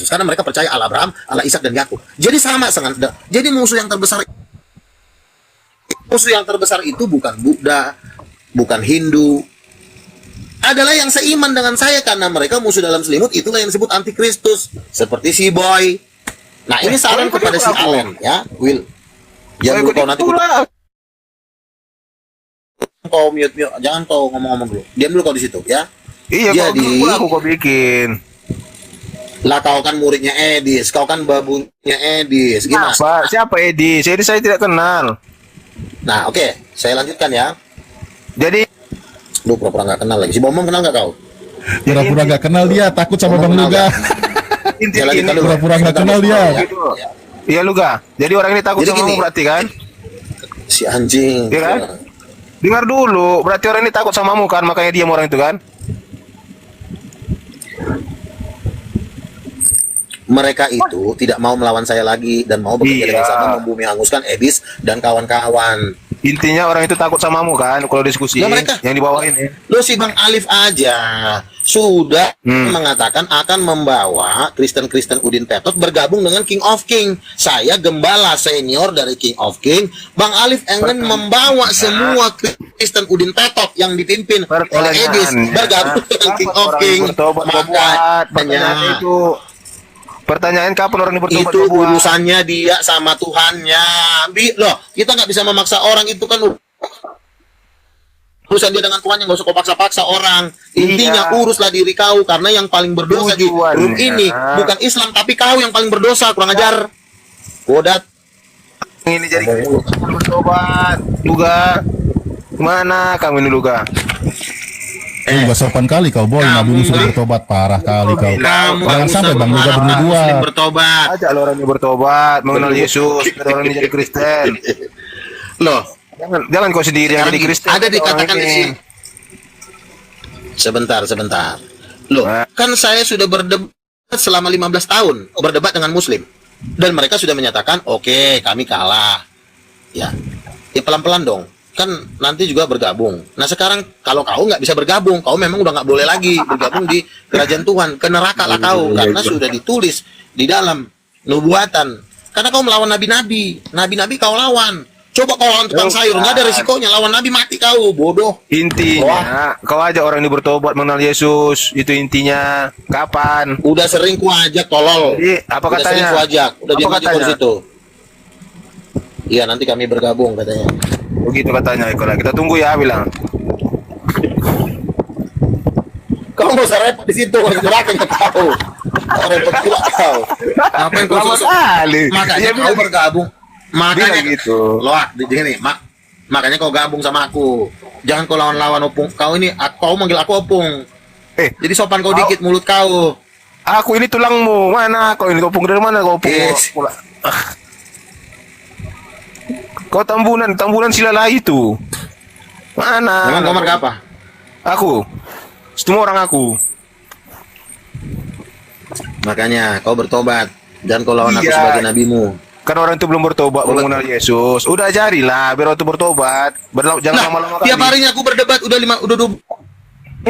Karena mereka percaya Allah Abraham, Allah Ishak dan Yakub. Jadi sama sangat. Jadi musuh yang terbesar itu bukan Buddha, bukan Hindu, adalah yang seiman dengan saya, karena mereka musuh dalam selimut. Itulah yang disebut antikristus, seperti si Boy. Nah ini saran Boy, kepada si aku. Allen ya, Will. Jangan Ikut kau nanti itulah. kau mute, jangan kau ngomong-ngomong dulu. Diam dulu kau di situ ya. Iya, Jadi- kalau aku kok bikin. Lah kau kan muridnya Edis, kau kan babunya Edis. Gimana? Siapa Edi? Saya tidak kenal. Nah oke, saya lanjutkan ya. Jadi Lu pura-pura nggak kenal lagi. Si Bomong kenal nggak kau? Pura-pura gak kenal dia, takut sama Bomong Bang kenal Luga. nggak? inti Saya lanjutkan ini dulu. Pura-pura nggak kenal dia. gitu. Iya Luga. Jadi orang ini takut Jadi sama gini. kamu berarti kan? Si anjing. Iya kan? Dengar dulu, berarti orang ini takut samamu kan, makanya diam orang itu kan? Mereka itu tidak mau melawan saya lagi dan mau bekerja Iya. dengan sama membumi hanguskan Edis dan kawan-kawan. Intinya orang itu takut samamu kan, kalau diskusi Lah, mereka- yang di bawah ini. Lu si Bang Alif aja sudah mengatakan akan membawa Kristen-Kristen Udin Petot bergabung dengan King of King. Saya gembala senior dari King of King. Bang Alif ingin membawa semua Kristen Udin Petot yang dipimpin oleh Edis bergabung dengan King of King. Makanya itu pertanyaan kapan orang ini bertobat? itu urusannya dia sama Tuhannya. Loh, kita nggak bisa memaksa orang, itu kan urusan dia dengan Tuhan, yang nggak usah kau paksa-paksa orang. Intinya uruslah diri kau, karena yang paling berdosa di room ini bukan Islam tapi kau yang paling berdosa. Kurang ajar. Kodat. Ini jadi bertobat juga. Mana kamu ini Luga? Gak sopan kali kau boy, Nabi sudah bertobat, parah kali kau. Kamu Jangan sampai Bang Luga Muslim bernubuat. bertobat. Ajak orang ini bertobat, mengenal Yesus, biar orang ini jadi Kristen. Loh, Jangan kau sendiri yang jadi Kristen. ada dikatakan orang di ini. sini. Sebentar. Loh, kan saya sudah berdebat selama 15 tahun, berdebat dengan Muslim. Dan mereka sudah menyatakan, oke, kami kalah. Ya pelan-pelan dong. Kan nanti juga bergabung. Nah sekarang kalau kau nggak bisa bergabung, kau memang udah nggak boleh lagi bergabung di kerajaan Tuhan. Ke neraka lah kau, karena sudah ditulis di dalam nubuatan. Karena kau melawan nabi-nabi, nabi-nabi kau lawan. Coba kau lawan tukang sayur, nggak ada resikonya. Lawan nabi mati kau, bodoh. Intinya, kau ajak orang ini bertobat mengenal Yesus. Itu intinya. Kapan? Udah sering ku ajak, tolol. Jadi, apa Udah sering katanya? ku ajak. Udah Apa diam aja kau di katanya? situ. Iya, nanti kami bergabung katanya. Begitu katanya. Kita tunggu ya, bilang. Kau nggak usah repot di situ, kau neraka nggak tahu. Kau repot pula kau. Apa yang kau Lama susah? kali. Makanya Iya, kau bilang- bergabung. Makanya Bilang gitu. Loh, gini, makanya kau gabung sama aku. Jangan kau lawan-lawan opung. Kau ini, kau manggil aku opung. Jadi sopan kau dikit mulut kau. Aku ini tulangmu. Mana? Kau ini kopung dari mana? Kau opung. Yes. Kau tambunan silala itu. Mana? Memang kau marga apa? Aku. Semua orang aku. Makanya kau bertobat. Jangan kau lawan aku Iya. sebagai nabimu. Kan orang itu belum bertobat, belum mengenal Yesus. Udah ajarilah biar waktu bertobat. Jangan lama-lama kali. Tiap harinya aku berdebat udah 20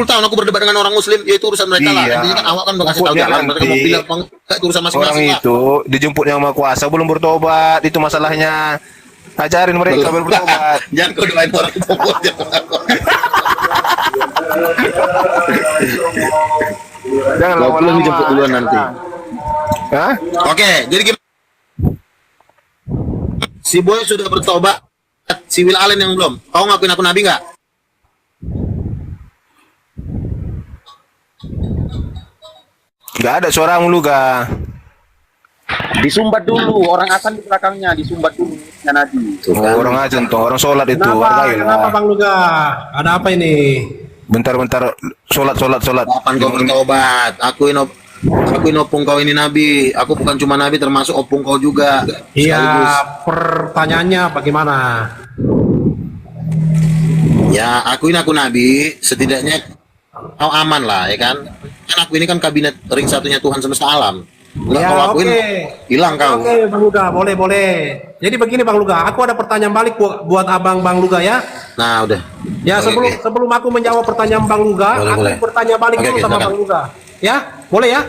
tahun aku berdebat dengan orang Muslim, yaitu urusan mereka lah. Iya. Intinya kan awak kan udah kasih tahu Pokoknya jalan, mereka mau nanti bilang itu urusan Orang masing-masing lah. itu dijemput yang Maha Kuasa belum bertobat, itu masalahnya. Ajarin mereka biar bertobat. Jangan kau doain orang pokok. Jangan Kau belum lama-lama. dijemput duluan nanti. Hah? Oke, jadi gimana? Si Boy sudah bertobat, si Will Allen yang belum. Kau ngakuin aku nabi nggak? Gak ada suaramu lu ga. Disumbat dulu, orang akan di belakangnya, disumbat dulu ya Nabi. Oh, orang aja tuh, orang sholat itu. Kenapa Wargailah. Bang Luga? Ada apa ini? Bentar-bentar, sholat. Kapan kau bertobat? Akuin opung kau ini nabi. Aku bukan cuma nabi, termasuk opung kau juga. Iya, Sekaligus. pertanyaannya bagaimana? Ya, akuin aku nabi. Setidaknya kau aman lah, ya kan? Kan aku ini kan kabinet ring satunya Tuhan semesta alam. Enggak Ya, kau lakuin, oke. hilang kau. Oke, Bang Luga, boleh. Jadi begini Bang Luga, aku ada pertanyaan balik buat abang Bang Luga ya. Nah, udah. Ya, Oke, sebelum aku menjawab pertanyaan Bang Luga, Boleh. aku bertanya balik Oke, dulu oke, sama silakan. Bang Luga. Ya, boleh ya?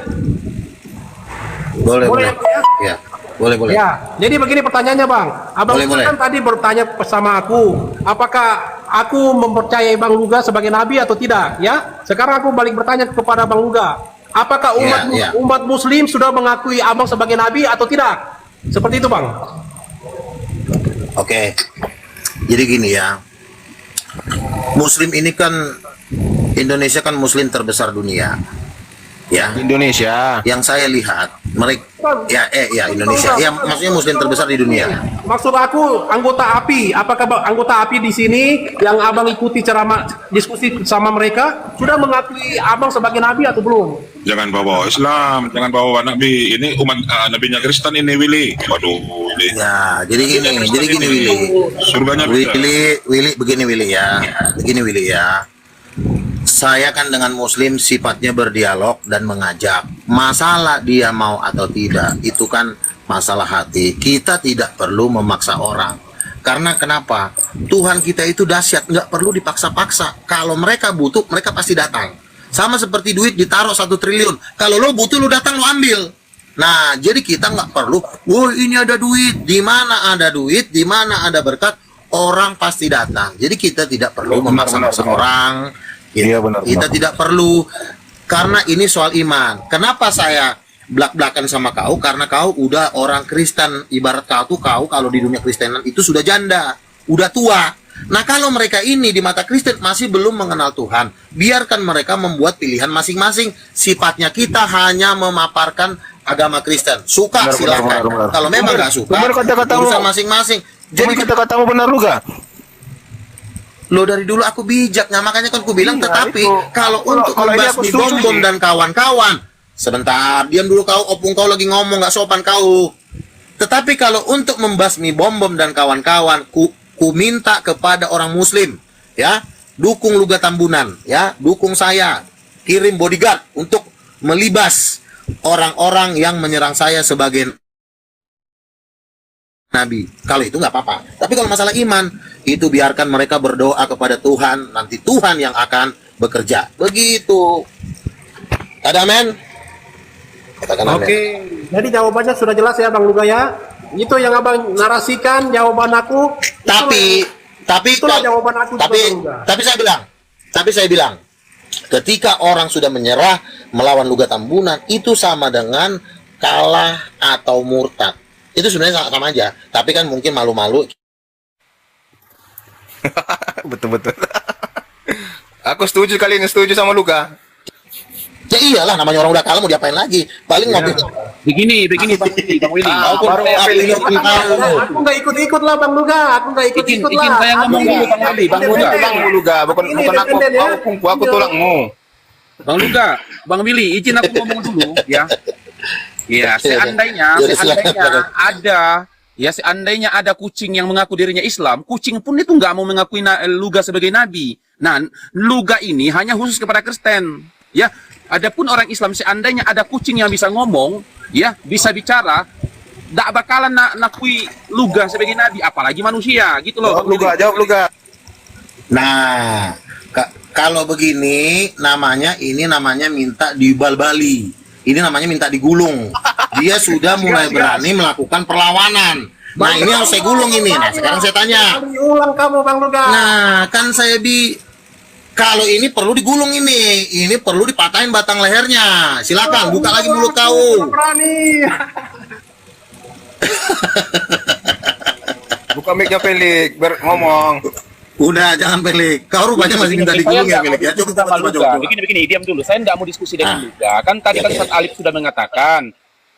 Boleh. Boleh, ya? Ya, boleh. Ya, jadi begini pertanyaannya Bang. Abang Boleh, Luga boleh. kan tadi bertanya sama aku, apakah aku mempercayai Bang Luga sebagai nabi atau tidak? Ya, sekarang aku balik bertanya kepada Bang Luga, apakah Ya. umat Muslim sudah mengakui Abang sebagai nabi atau tidak? Seperti itu Bang. Oke. Jadi gini ya. Muslim ini kan Indonesia kan muslim terbesar dunia. Ya. Indonesia. Yang saya lihat mereka ya Indonesia. Ya maksudnya muslim terbesar di dunia. Maksud aku anggota API, apakah anggota API di sini yang Abang ikuti ceramah diskusi sama mereka sudah mengakui Abang sebagai nabi atau belum? Jangan bawa Islam, jangan bawa Nabi. Ini umat nabinya Kristen ini, Willy. Waduh, Willy. Ya, jadi gini Willy. Surganya beda. Willy begini Willy ya. Begini Willy ya. Saya kan dengan muslim sifatnya berdialog dan mengajak. Masalah dia mau atau tidak, itu kan masalah hati. Kita tidak perlu memaksa orang. Karena kenapa? Tuhan kita itu dahsyat, nggak perlu dipaksa-paksa. Kalau mereka butuh, mereka pasti datang. Sama seperti duit ditaruh 1 triliun. Kalau lo butuh, lo datang, lo ambil. Nah, jadi kita nggak perlu, wah ini ada duit, di mana ada duit, di mana ada berkat, orang pasti datang. Jadi kita tidak perlu memaksa-maksa orang. Iya, benar, Kita tidak perlu, karena ini soal iman. Kenapa saya belak-belakan sama kau? Karena kau udah orang Kristen. Ibarat kau tuh, kau kalau di dunia Kristenan itu sudah janda, udah tua. Nah, kalau mereka ini di mata Kristen masih belum mengenal Tuhan, biarkan mereka membuat pilihan masing-masing. Sifatnya kita hanya memaparkan agama Kristen. Suka Benar, silakan. benar. Kalau memang nggak suka, Benar kata-katamu. urusan masing-masing. Jadi Jadi kata-katamu benar juga. lo dari dulu aku bijak, nah makanya kan aku bilang. Iya, Tetapi itu. kalau Kalau- untuk kalau ini membasmi aku setuju bom-bom sih. dan kawan-kawan, sebentar, diam dulu kau, opung kau lagi ngomong, nggak sopan kau. Tetapi kalau untuk membasmi bom-bom dan kawan-kawan, ku minta kepada orang Muslim, ya, dukung Luga Tambunan, ya, dukung saya, kirim bodyguard untuk melibas orang-orang yang menyerang saya sebagai Nabi. Kalau itu nggak apa-apa. Tapi kalau masalah iman, itu biarkan mereka berdoa kepada Tuhan. Nanti Tuhan yang akan bekerja. Begitu. Ada men? Katakan amin. Oke, jadi jawabannya sudah jelas ya Bang Luga ya. Itu yang Abang narasikan jawaban aku. Itulah jawaban aku juga, Bang Luga. Tapi saya bilang, ketika orang sudah menyerah melawan Luga Tambunan, itu sama dengan kalah atau murtad. Itu sebenarnya sama aja. Tapi kan mungkin malu-malu. Betul-betul. Aku setuju kali ini, setuju sama Luka. Ya iyalah, namanya orang udah kalah mau diapain lagi? Paling ngopi. Begini Bang Willy. Baru Aku nggak ikut-ikut lah Bang Luga. Aku nggak ikut-ikut Izin lah. saya ngomong dulu Bang Willy, Bang Luga. Tulangmu Luga, bukan Ini bukan aku. independen, ya. Aku tulangmu. Bang Luga, Bang Willy, izin aku ngomong dulu ya. Ya, seandainya ada kucing yang mengaku dirinya Islam, kucing pun itu nggak mau mengakui Luga sebagai nabi. Nah, Luga ini hanya khusus kepada Kristen. Ya, adapun orang Islam seandainya ada kucing yang bisa ngomong, ya, bisa bicara, nggak bakalan nakui Luga sebagai nabi, apalagi manusia, gitu loh. Bang Luga, Willy. jawab Luga. Nah, kalau begini namanya minta dibal-bali. Ini namanya minta digulung. Dia sudah mulai berani melakukan perlawanan. Nah, ini harus saya gulung ini. Nah, sekarang saya tanya. Kali ulang kamu Bang Luga. Nah, kan saya kalau ini perlu digulung ini. Ini perlu dipatahin batang lehernya. Silakan buka lagi mulut kau. Berani. Buka mic-nya Felix, ngomong. Udah, jangan pelik. Kau rupanya masih minta digulung ya, Pelik ya. Cukup, Sama Luga. coba. Begini, diam dulu. Saya nggak mau diskusi dengan Luga. Kan tadi kan Ustaz Alif sudah mengatakan,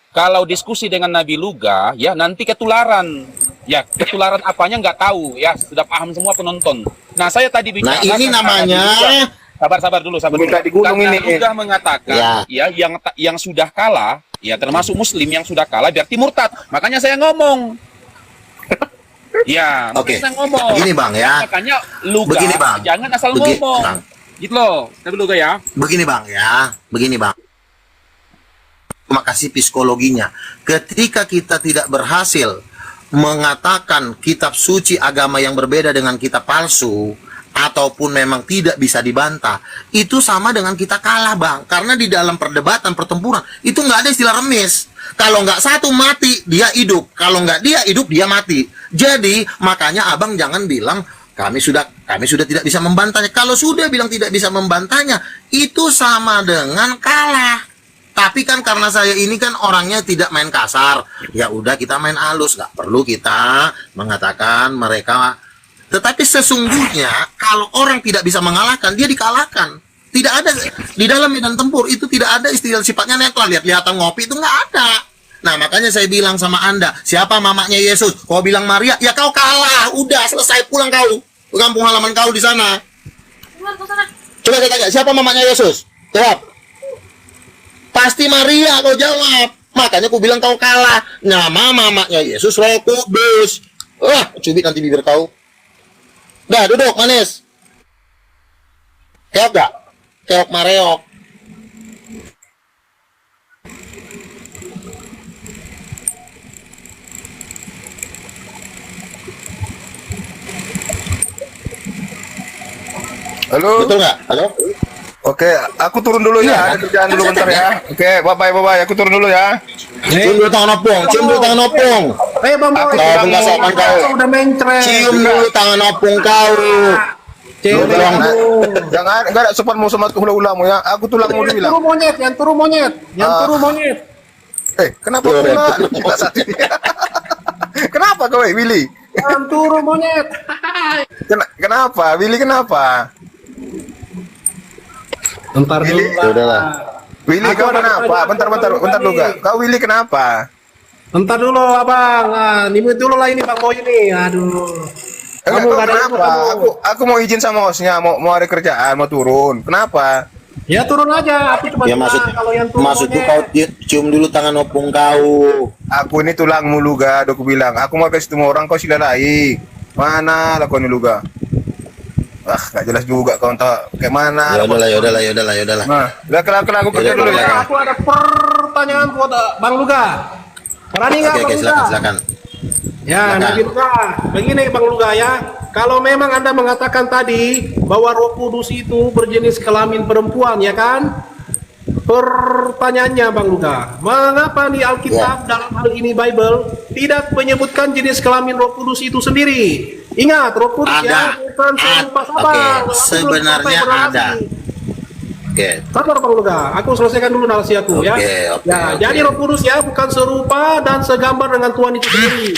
kalau diskusi dengan Nabi Luga, ya nanti ketularan. Ya, ketularan apanya nggak tahu. Ya, sudah paham semua penonton. Nah, saya tadi bicara. Nah, ini karena namanya Nabi Luga- sabar dulu. Minta digulung Karena ini. Luga mengatakan, ya yang sudah kalah, ya termasuk Muslim yang sudah kalah, berarti murtad. Makanya saya ngomong. Ya, Oke. makanya saya ngomong. Begini, Bang, ya. Makanya Luga Begini, Bang. jangan asal Begini, ngomong. Bang. Gitu loh, tapi Luga ya. Begini Bang ya, begini Bang. Terima kasih psikologinya. Ketika kita tidak berhasil mengatakan kitab suci agama yang berbeda dengan kitab palsu, ataupun memang tidak bisa dibantah, itu sama dengan kita kalah Bang. Karena di dalam perdebatan, pertempuran, itu nggak ada istilah remis. Kalau nggak satu mati, dia hidup. Kalau nggak dia hidup, dia mati. Jadi, makanya abang jangan bilang, kami sudah tidak bisa membantahnya. Kalau sudah bilang tidak bisa membantahnya, itu sama dengan kalah. Tapi kan karena saya ini kan orangnya tidak main kasar, ya udah kita main halus, nggak perlu kita mengatakan mereka. Tetapi sesungguhnya kalau orang tidak bisa mengalahkan, dia dikalahkan. Tidak ada di dalam medan tempur itu tidak ada istilah sifatnya netral, lihat-lihatan ngopi itu nggak ada. Nah makanya saya bilang sama Anda, siapa mamanya Yesus? Kau bilang Maria, ya kau kalah, udah selesai, pulang kau ke kampung halaman kau di sana. Coba saya tanya, siapa mamanya Yesus? Jawab. Pasti Maria, kau jawab. Makanya aku bilang kau kalah. Nama mamanya Yesus Roh Kudus. Wah, cubit nanti bibir kau. Dah, duduk manis. Keok gak? Keok mareok. Halo. Betul nggak? Halo? Oke, aku turun dulu ya. Ada kerjaan dulu bentar ya. Oke, bye-bye. Aku turun dulu ya. Cium dulu tangan opung, cium dulu tangan opung. Bang Boy. Kau punya sopan kau. Udah mencret. Cium dulu tangan opung kau. Jangan, enggak ada sopan mau sama ulah-ulahmu ya. Aku tulang mau bilang. Yang turu monyet. Kenapa kita saat ini? Kenapa kau, Willy? Yang turu monyet. Kenapa? Willy kenapa? Bentar dulu. Udahlah. Willy kau kenapa? Bentar dulu gak? Kau Willy kenapa? Bentar dulu abang. Nimut dulu lah ini Bang Boy ini. Aduh. Enggak, Kamu kau nggak ada kenapa? info, Aku mau izin sama hostnya, mau ada kerjaan, mau turun. Kenapa? Ya turun aja. Aku cuma Ya kalau yang turun maksudku monyet. kau cium dulu tangan opung kau. Aku ini tulang mulu gak? Aku bilang. Aku mau kasih semua orang kau silalai. Mana lah kau ini luga? Gak jelas juga kau entah kayak mana. Ya udahlah. Nah, udah kelar aku kerja dulu ya. Aku ada pertanyaan buat Bang Luga. Berani nggak Oke, Bang Luga? silakan. Ya, Silakan. Nabi Luga. Begini Bang Luga ya. Kalau memang Anda mengatakan tadi bahwa Roh Kudus itu berjenis kelamin perempuan, ya kan? Pertanyaannya Bang Luga, mengapa di Alkitab dalam hal ini Bible tidak menyebutkan jenis kelamin Roh Kudus itu sendiri? Ingat, Roh Kudus ya bukan serupa sabar. Oke, sebenarnya ada. Oke. Sabar Bang Luga, aku selesaikan dulu narasi aku ya. Oke. Jadi Roh Kudus ya bukan serupa dan segambar dengan Tuhan itu sendiri.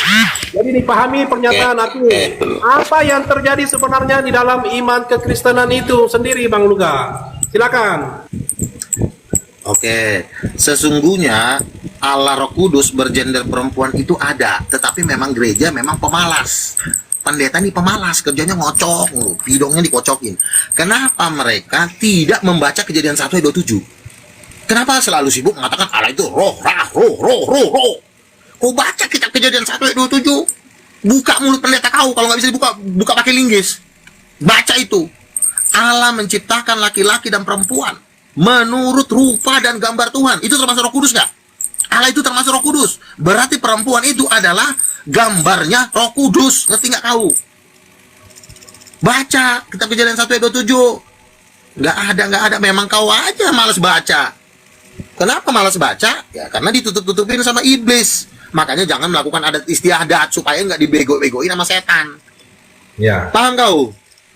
Jadi dipahami pernyataan aku. Apa yang terjadi sebenarnya di dalam iman kekristenan itu sendiri Bang Luga? Silakan. Oke, sesungguhnya Allah Roh Kudus bergender perempuan itu ada, tetapi memang gereja memang pemalas. Pendeta ini pemalas, kerjanya ngocok mulu, hidungnya dikocokin. Kenapa mereka tidak membaca Kejadian 1 ayat 27? Kenapa selalu sibuk mengatakan Allah itu roh. Kau baca kitab Kejadian 1 ayat 27. Buka mulut pendeta kau, kalau nggak bisa dibuka, buka pakai linggis. Baca itu. Allah menciptakan laki-laki dan perempuan menurut rupa dan gambar Tuhan. Itu termasuk Roh Kudus nggak? Allah itu termasuk Roh Kudus. Berarti perempuan itu adalah gambarnya Roh Kudus. Ngerti nggak kau? Baca kitab Kejadian 1 ayat 27. Nggak ada. Memang kau aja malas baca. Kenapa malas baca? Ya karena ditutup-tutupin sama iblis. Makanya jangan melakukan adat istiadat supaya nggak dibego-begoin sama setan. Ya. Paham kau?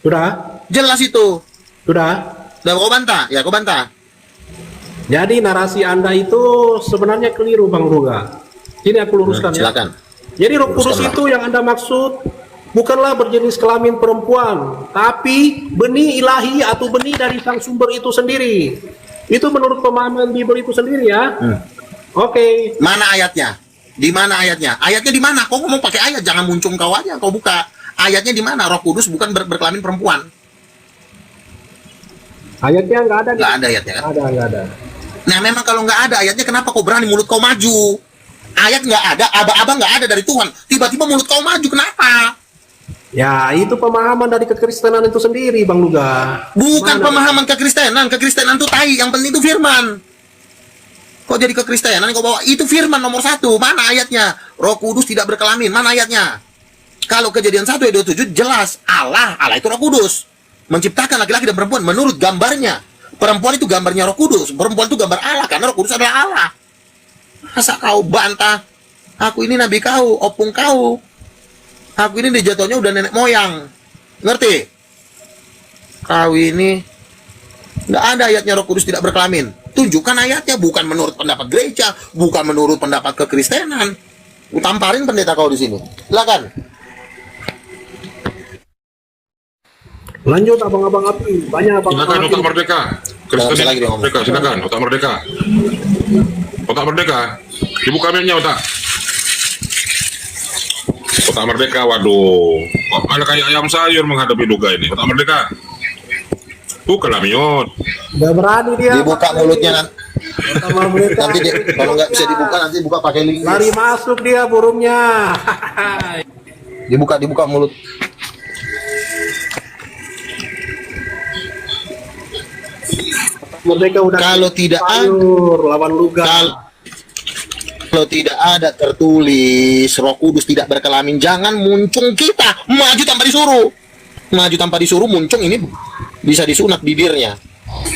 Sudah? Jelas itu. Sudah? Udah kau bantah? Ya kau bantah. Jadi narasi Anda itu sebenarnya keliru Bang Luga. Ini aku luruskan ya. Silakan. Jadi Roh Kudus Luruskanlah. itu yang Anda maksud bukanlah berjenis kelamin perempuan, tapi benih ilahi atau benih dari sang sumber itu sendiri. Itu menurut pemahaman Bible itu sendiri ya. Oke. Mana ayatnya? Di mana ayatnya? Ayatnya di mana? Kau ngomong pakai ayat, jangan muncung kau aja. Kau buka. Ayatnya di mana? Roh Kudus bukan berkelamin perempuan. Ayatnya nggak ada. Nggak ada ayatnya kan? Nggak ada. Nah memang kalau nggak ada ayatnya, kenapa kau berani mulut kau maju? Ayat nggak ada, aba-aba nggak ada dari Tuhan. Tiba-tiba mulut kau maju, kenapa? Ya itu pemahaman dari kekristenan itu sendiri Bang Luga. Bukan Mana? pemahaman kekristenan. Kekristenan itu tai. Yang penting itu firman. Kok jadi kekristenan kau bawa itu firman nomor 1. Mana ayatnya? Roh Kudus tidak berkelamin. Mana ayatnya? Kalau Kejadian 1 ayat 27 jelas Allah itu Roh Kudus. Menciptakan laki-laki dan perempuan menurut gambarnya. Perempuan itu gambarnya Roh Kudus. Perempuan itu gambar Allah karena Roh Kudus adalah Allah. Masa kau bantah? Aku ini nabi kau, opung kau. Aku ini dijatuhnya udah nenek moyang. Ngerti? Kau ini nggak ada ayatnya Roh Kudus tidak berkelamin. Tunjukkan ayatnya, bukan menurut pendapat gereja, bukan menurut pendapat kekristenan. Utamparin pendeta kau di sini. Silakan. Lanjut abang-abang api. Banyak abang-abang Silakan api. otak merdeka. Kristen Bisa lagi dia ngomong. merdeka, silakan otak merdeka. Otak merdeka. Dibuka mic-nya otak. Otak merdeka, waduh. Kok malah kayak ayam sayur menghadapi duga ini. Otak merdeka. Bukalah miut. Udah berani dia. Dibuka mulutnya kan. Sama mereka. Nanti kalau nggak bisa dibuka, nanti buka pakai link. Lari masuk dia burungnya. Dibuka mulut. Mereka udah Kalau tidak sayur lawan Luga. Kalau tidak ada tertulis Roh Kudus tidak berkelamin, jangan muncung kita maju tanpa disuruh. Maju tanpa disuruh muncung ini bisa disunat bibirnya.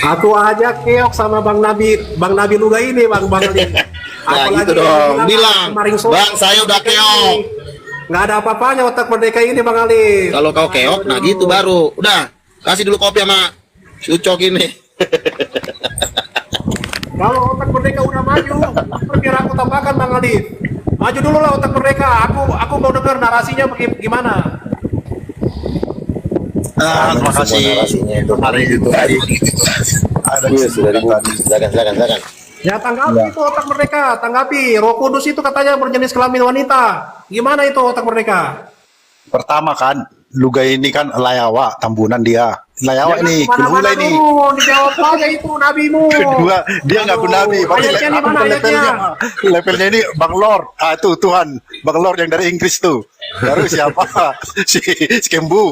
Aku aja keok sama Bang Nabi Luga ini, Bang Ali. Nah Apalagi gitu yang dong, bilang, kemarin sore, Bang saya udah keok. nggak ada apa-apanya otak merdeka ini, Bang Ali. Kalau kau keok, nah gitu baru. Udah, kasih dulu kopi sama Sucok ini. Kalau otak merdeka udah maju, biar aku tambahkan, Bang Ali. Maju dulu lah otak merdeka. Aku mau dengar narasinya gimana. Terima kasih. Hari itu ada sudah silakan. Ya tanggapi itu otak merdeka, tanggapi. Roh Kudus itu katanya berjenis kelamin wanita. Gimana itu otak merdeka? Pertama kan, Luga ini kan layawa, tambunan dia. Layawa ini, kulhula ini. Dijawab saja itu nabimu. Kedua, dia nggak nabi. Ayatnya di mana ayatnya? Levelnya ini Bang Lord. Ah itu Tuhan, Bang Lord yang dari Inggris tuh. Baru siapa? si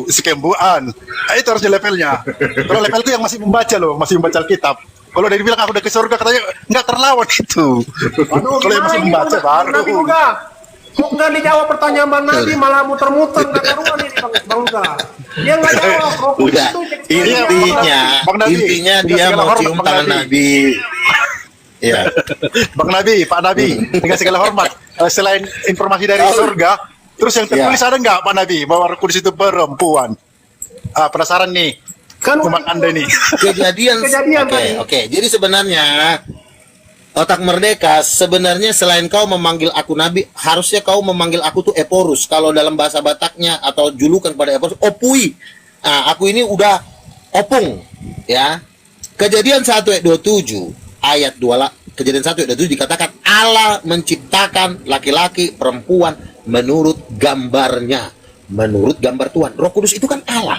Skembuan. Ah, itu harusnya levelnya. Kalau levelku yang masih membaca loh, masih membaca Alkitab. Kalau dia bilang aku udah ke surga, katanya nggak terlawan itu. Kalau yang masih membaca baru. Nabi Luga. Kok nggak dijawab pertanyaan Bang Nabi, malah muter-muter nggak karuan ini Bang Luga. Dia nggak jawab. Roh Kudus Udah, itu jadi Bang Nabi, intinya dengan dia segala mau hormat, cium Bang tangan Nabi. Nabi. Ya. Bang Nabi, Pak Nabi, dengan segala hormat, selain informasi dari surga, terus yang tertulis ada nggak Pak Nabi bahwa Roh Kudus itu perempuan? Ah, penasaran nih, Kan umat Anda nih. Kejadian. tadi. Oke. Jadi sebenarnya otak merdeka sebenarnya selain kau memanggil aku nabi, harusnya kau memanggil aku tuh Eporus. Kalau dalam bahasa Bataknya atau julukan pada Eporus, opui. Nah, aku ini udah opung, ya. Kejadian 1 ayat 27 ayat 2, Kejadian 1 ayat 27 dikatakan Allah menciptakan laki-laki perempuan menurut gambarnya, menurut gambar Tuhan. Roh Kudus itu kan Allah.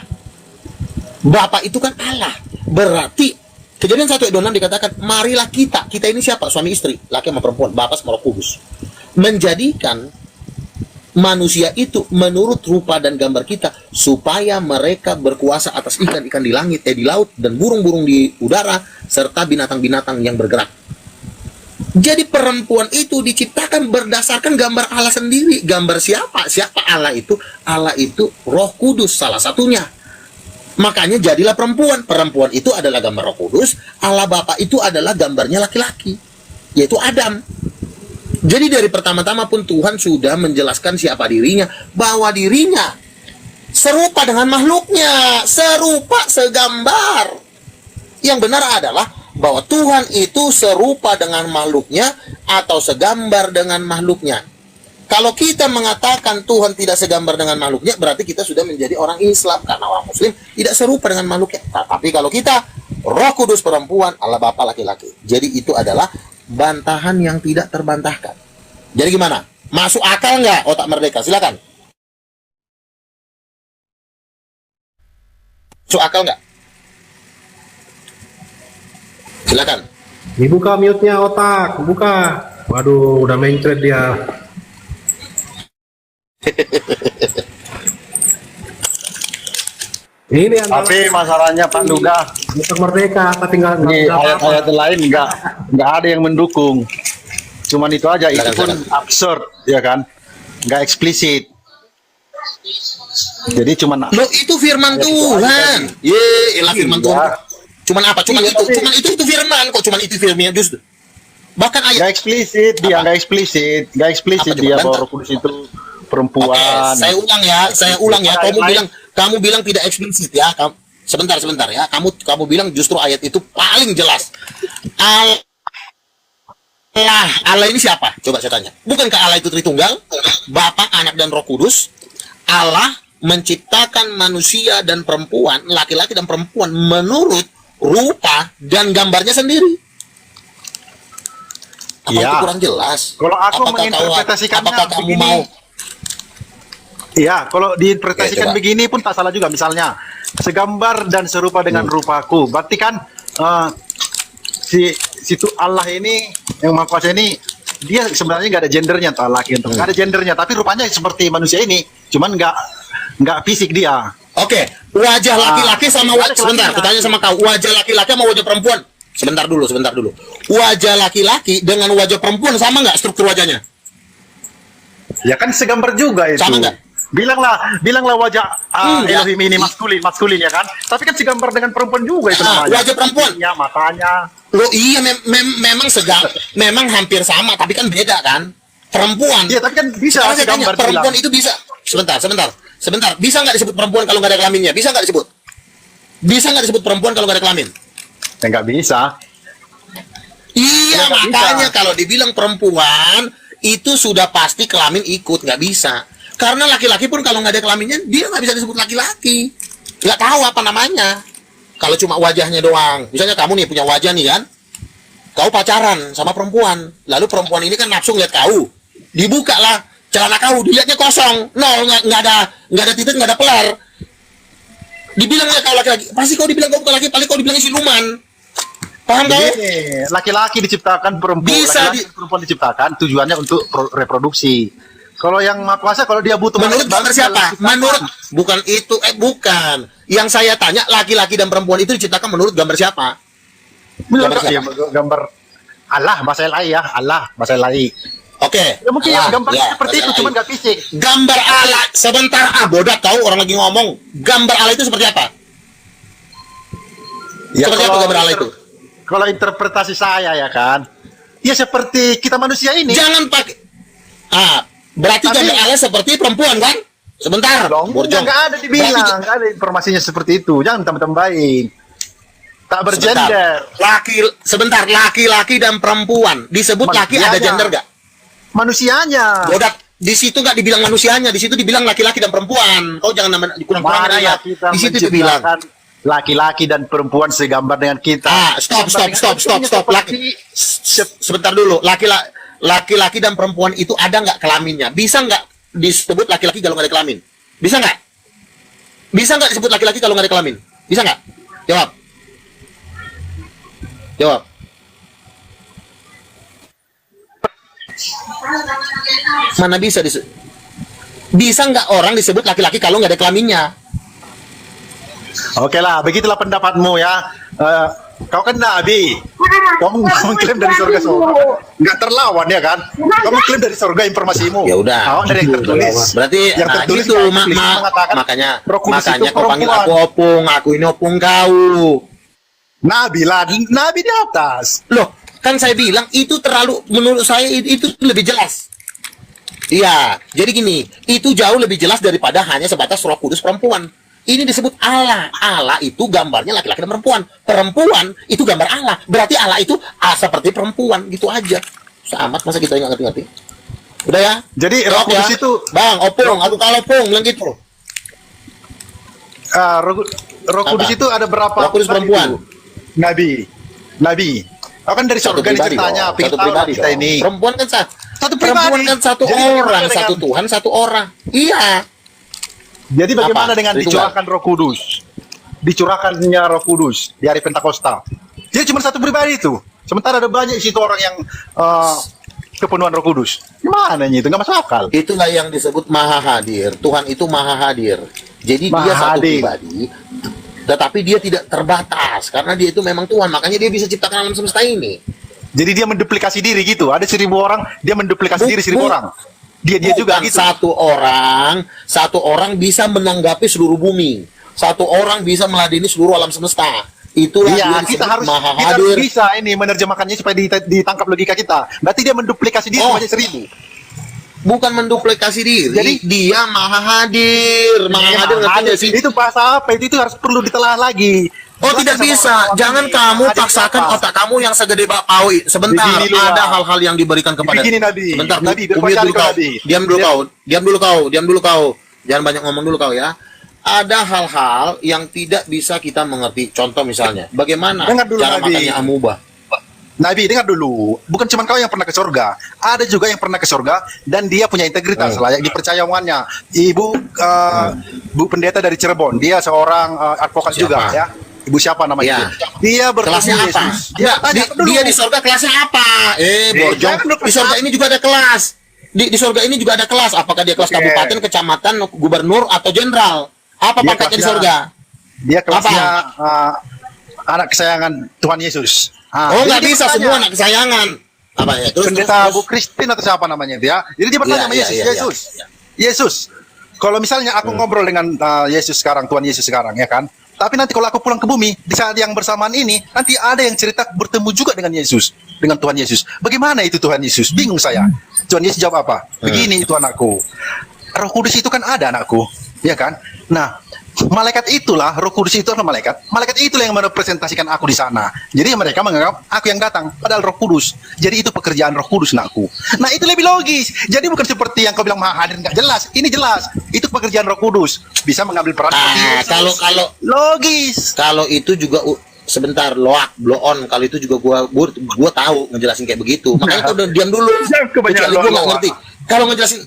Bapa itu kan Allah. Berarti Kejadian 1 ayat 26 dikatakan marilah kita ini siapa? Suami istri, laki sama perempuan, Bapa sama Roh Kudus. Menjadikan manusia itu menurut rupa dan gambar kita supaya mereka berkuasa atas ikan-ikan di langit, di laut dan burung-burung di udara serta binatang-binatang yang bergerak. Jadi perempuan itu diciptakan berdasarkan gambar Allah sendiri. Gambar siapa? Siapa Allah itu? Allah itu Roh Kudus salah satunya. Makanya jadilah perempuan. Perempuan itu adalah gambar Roh Kudus. Allah Bapa itu adalah gambarnya laki-laki, yaitu Adam. Jadi dari pertama-tama pun Tuhan sudah menjelaskan siapa dirinya, bahwa dirinya serupa dengan makhluknya, serupa segambar. Yang benar adalah bahwa Tuhan itu serupa dengan makhluknya atau segambar dengan makhluknya. Kalau kita mengatakan Tuhan tidak segambar dengan makhluknya, berarti kita sudah menjadi orang Islam. Karena orang Muslim tidak serupa dengan makhluknya. Tapi kalau kita Roh Kudus perempuan, Allah Bapa laki-laki. Jadi itu adalah bantahan yang tidak terbantahkan. Jadi gimana? Masuk akal nggak otak merdeka? Silakan. Masuk akal nggak? Silakan. Dibuka mute-nya otak, buka. Waduh, udah mencret dia. Ini antara Tapi masalahnya Pak Luga, otak merdeka, tapi nggak ini apa-apa. ayat-ayat lain nggak ada yang mendukung. Cuman itu aja, itu pun absurd, ya kan? Nggak eksplisit. Jadi cuman Loh, itu firman Tuhan. Yelah firman Tuhan. Cuman apa? Cuman Iya, itu. tapi- Cuman itu firman kok. Cuman itu firman justru. Bahkan nggak ayat. eksplisit dia, Apa? nggak eksplisit Apa, dia coba bahwa bantah. Roh Kudus itu perempuan. Oke, saya ulang ya. Ayat-ayat Kamu bilang tidak eksplisit ya. Sebentar ya. Kamu bilang justru ayat itu paling jelas. Allah ini siapa? Coba saya tanya. Bukankah Allah itu Tritunggal? Bapa, Anak dan Roh Kudus. Allah menciptakan manusia dan perempuan, laki-laki dan perempuan menurut rupa dan gambarnya sendiri. Apa Iya. itu kurang jelas? Kalau aku menginterpretasikannya apakah kamu begini, mau? Iya, kalau diinterpretasikan Oke, coba. begini pun tak salah juga. Misalnya, segambar dan serupa dengan rupaku. Berarti kan situ Allah ini yang Maha Kuasa ini dia sebenarnya nggak ada gendernya, atau laki untuk nggak ada gendernya, tapi rupanya seperti manusia ini, cuman nggak fisik dia. Oke, wajah laki-laki sama ada sebentar, kelaminnya. aku tanya sama kau, wajah laki-laki sama wajah perempuan. Sebentar dulu. Wajah laki-laki dengan wajah perempuan sama nggak struktur wajahnya? Ya kan segambar juga itu. Sama nggak? bilanglah wajah Elohim ini maskulin ya kan. Tapi kan segambar dengan perempuan juga itu namanya. Wajah perempuan. Ya, matanya. Loh iya memang hampir sama tapi kan beda kan. Perempuan. Iya, tapi kan bisa Sekarang saya tanya, segambar perempuan bilang. itu bisa. Sebentar. Bisa nggak disebut perempuan kalau nggak ada kelaminnya? Bisa nggak disebut? Bisa nggak disebut perempuan kalau nggak ada kelamin? Ya nggak bisa. Iya, Ya, nggak makanya bisa. kalau dibilang perempuan itu sudah pasti kelamin ikut, nggak bisa. Karena laki-laki pun kalau nggak ada kelaminnya dia nggak bisa disebut laki-laki. Nggak tahu apa namanya. Kalau cuma wajahnya doang. Misalnya kamu nih punya wajah nih kan, kau pacaran sama perempuan, lalu perempuan ini kan nafsu ngeliat kau, dibuka lah celana kau, dilihatnya kosong, nol, nggak ada titik, nggak ada peler. Dibilangnya kau laki-laki, pasti kau dibilang kau bukan laki, paling kau dibilang siluman. Paham kau? Begini, laki-laki diciptakan perempuan, Bisa laki-laki dan perempuan diciptakan tujuannya untuk reproduksi. Kalau yang Maha Kuasa, kalau dia butuh Menurut gambar siapa? Menurut bukan itu, bukan. Yang saya tanya laki-laki dan perempuan itu diciptakan menurut gambar siapa? Gambar siapa? ya, gambar Allah, bahasa lain ya, Allah, bahasa lain. Oke. Ya mungkin Allah, gambarnya ya, seperti itu, bahasa cuman lain. nggak fisik. Gambar Allah sebentar, bodak tahu orang lagi ngomong. Gambar Allah itu seperti apa? Ya, Seperti apa gambar Allah itu? Kalau interpretasi saya ya kan, ya seperti kita manusia ini. Jangan pakai. Berarti Tapi- gambar Allah seperti perempuan kan? Sebentar, Dong, Borjong. nggak ada dibilang, Berarti- nggak ada informasinya seperti itu. Jangan tambah-tambahin. Tak bergender. Sebentar, laki-laki dan perempuan disebut laki ada Manusianya. gender gak? Manusianya. Bodak, di situ nggak dibilang manusianya, di situ dibilang laki-laki dan perempuan. Kau jangan kurang-kurangin Marilah ayat. kita Di situ dibilang. menciptakan laki-laki dan perempuan segambar dengan kita. Stop. Seperti- Sebentar dulu. Laki-laki dan perempuan itu ada nggak kelaminnya? Bisa nggak disebut laki-laki kalau nggak ada kelamin? Bisa nggak? Bisa nggak disebut laki-laki kalau nggak ada kelamin? Bisa nggak? Jawab. Mana bisa disebut? Bisa nggak orang disebut laki-laki kalau nggak ada kelaminnya? Oke lah, begitulah pendapatmu ya. Kau kan nabi, kamu mengklaim dari surga semua, nggak terlawan ya kan? Kamu klaim dari surga informasimu. Ya udah. Kau dari yang tertulis. Berarti yang tertulis gitu, yang tulis mengatakan makanya Roh Kudus itu kau panggil perempuan. aku opung, aku ini opung kau. Nabi lah, nabi di atas. Loh, kan saya bilang itu terlalu, menurut saya itu lebih jelas. Iya, jadi gini, itu jauh lebih jelas daripada hanya sebatas Roh Kudus perempuan. Ini disebut Allah. Allah itu gambarnya laki-laki dan perempuan. Perempuan itu gambar Allah. Berarti Allah itu seperti perempuan, gitu aja. Seamat, masa kita nggak ngerti-ngerti? Udah ya? Jadi Roh Jawab Kudus ya. itu Bang, opung, aku kalau opung, bilang gitu. Roh Kudus Apa? itu ada berapa? Roh Kudus nabi perempuan. itu? Nabi. Kau kan dari Satu surga pribadi ceritanya, dong, pengen satu tahu lah pribadi kita dong. ini. Perempuan kan Satu perempuan pribadi. kan satu Jadi orang, bagaimana satu dengan- Tuhan, satu orang. Iya. Jadi bagaimana Apa? dengan Itu dicurahkan Roh Kudus? Dicurahkannya Roh Kudus di hari Pentakosta. Jadi cuma satu pribadi itu. Sementara ada banyak situ orang yang kepenuhan Roh Kudus. Gimana itu? Nggak masuk akal. Itulah yang disebut maha hadir. Tuhan itu maha hadir. Jadi Maha dia satu hadir. pribadi, tetapi dia tidak terbatas karena dia itu memang Tuhan. Makanya dia bisa ciptakan alam semesta ini. Jadi dia menduplikasi diri gitu. Ada 1000 orang, dia menduplikasi diri 1000 Bu- orang. Dia juga Bukan gitu. satu orang bisa menanggapi seluruh bumi. Satu orang bisa meladeni seluruh alam semesta. Itulah Iya, dia kita disebut harus maha kita harus hadir. bisa ini menerjemahkannya supaya ditangkap logika kita. Berarti dia menduplikasi diri Oh. sebanyak 1000. Bukan menduplikasi diri. Jadi- dia maha hadir. Maha Iya, hadir ngerti nggak sih? Itu bahasa apa? Itu harus perlu ditelaah lagi. Oh, tidak Sama bisa. orang-orang Jangan ini. kamu Hadir paksakan apa? otak kamu yang segede bakpao. Sebentar, Begini lu, ada Pak. hal-hal yang diberikan kepada. Begini, Nabi. Sebentar, Nabi, Ubir berpacar dulu ke kau. Nabi. Diam dulu Dia- kau. Diam dulu kau. Jangan banyak ngomong dulu kau ya. Ada hal-hal yang tidak bisa kita mengerti. Contoh misalnya, bagaimana Dengar dulu, cara Nabi. makannya amubah? Nabi, dengar dulu. Bukan cuma kau yang pernah ke surga. Ada juga yang pernah ke surga dan dia punya integritas layak dipercaya omongannya. Ibu Bu pendeta dari Cirebon, dia seorang advokat Siapa? juga ya. Ibu siapa namanya? Ya. itu? Dia bertemu Kelasnya apa? Yesus. Dia tanya dulu. Dia di surga kelasnya apa? Borjong. jangan dulu Di surga ini juga ada kelas. Di surga ini juga ada kelas. Apakah dia kelas Oke. kabupaten, kecamatan, gubernur, atau jenderal? Apa Dia pangkatnya di kelasnya- surga? Dia kelasnya anak kesayangan Tuhan Yesus. Oh, jadi nggak dia bisa bertanya, semua anak kesayangan. Apa ya? Terus, Pendeta Bu Christine atau siapa namanya itu ya. Jadi dia bertanya Iya, sama iya, Yesus, iya, Yesus, iya. Yesus, Kalau misalnya aku ngobrol dengan Yesus sekarang, Tuhan Yesus sekarang, ya kan? Tapi nanti kalau aku pulang ke bumi, di saat yang bersamaan ini, nanti ada yang cerita bertemu juga dengan Yesus, dengan Tuhan Yesus. Bagaimana itu Tuhan Yesus? Bingung saya. Tuhan Yesus jawab apa? Begini itu anakku. Roh Kudus itu kan ada anakku, ya kan? Nah, malaikat itulah, Roh Kudus itu adalah malaikat. Malaikat itulah yang merepresentasikan aku di sana. Jadi mereka menganggap aku yang datang, padahal Roh Kudus. Jadi itu pekerjaan Roh Kudus, nakku. Nah, itu lebih logis. Jadi bukan seperti yang kau bilang Maha Hadir nggak jelas. Ini jelas. Itu pekerjaan Roh Kudus. Bisa mengambil peran seperti Yesus. Kalau logis. kalau itu juga sebentar blow on, kalau itu juga gua tahu ngejelasin kayak begitu. Makanya kau udah diam dulu. Kebanyakan Kecuali gua nggak loa. ngerti. Kalau ngejelasin,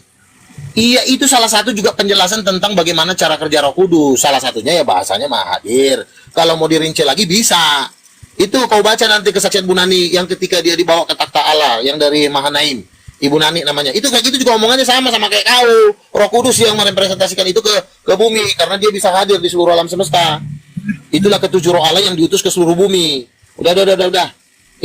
iya itu salah satu juga penjelasan tentang bagaimana cara kerja Roh Kudus. Salah satunya ya bahasanya Maha Hadir. Kalau mau dirinci lagi bisa. Itu kau baca nanti kesaksian Bu Nani yang ketika dia dibawa ke takhta Allah yang dari Mahanaim. Ibu Nani namanya. Itu kayak gitu juga omongannya sama kayak kau. Roh Kudus yang merepresentasikan itu ke bumi karena dia bisa hadir di seluruh alam semesta. Itulah ketujuh roh Allah yang diutus ke seluruh bumi. Udah.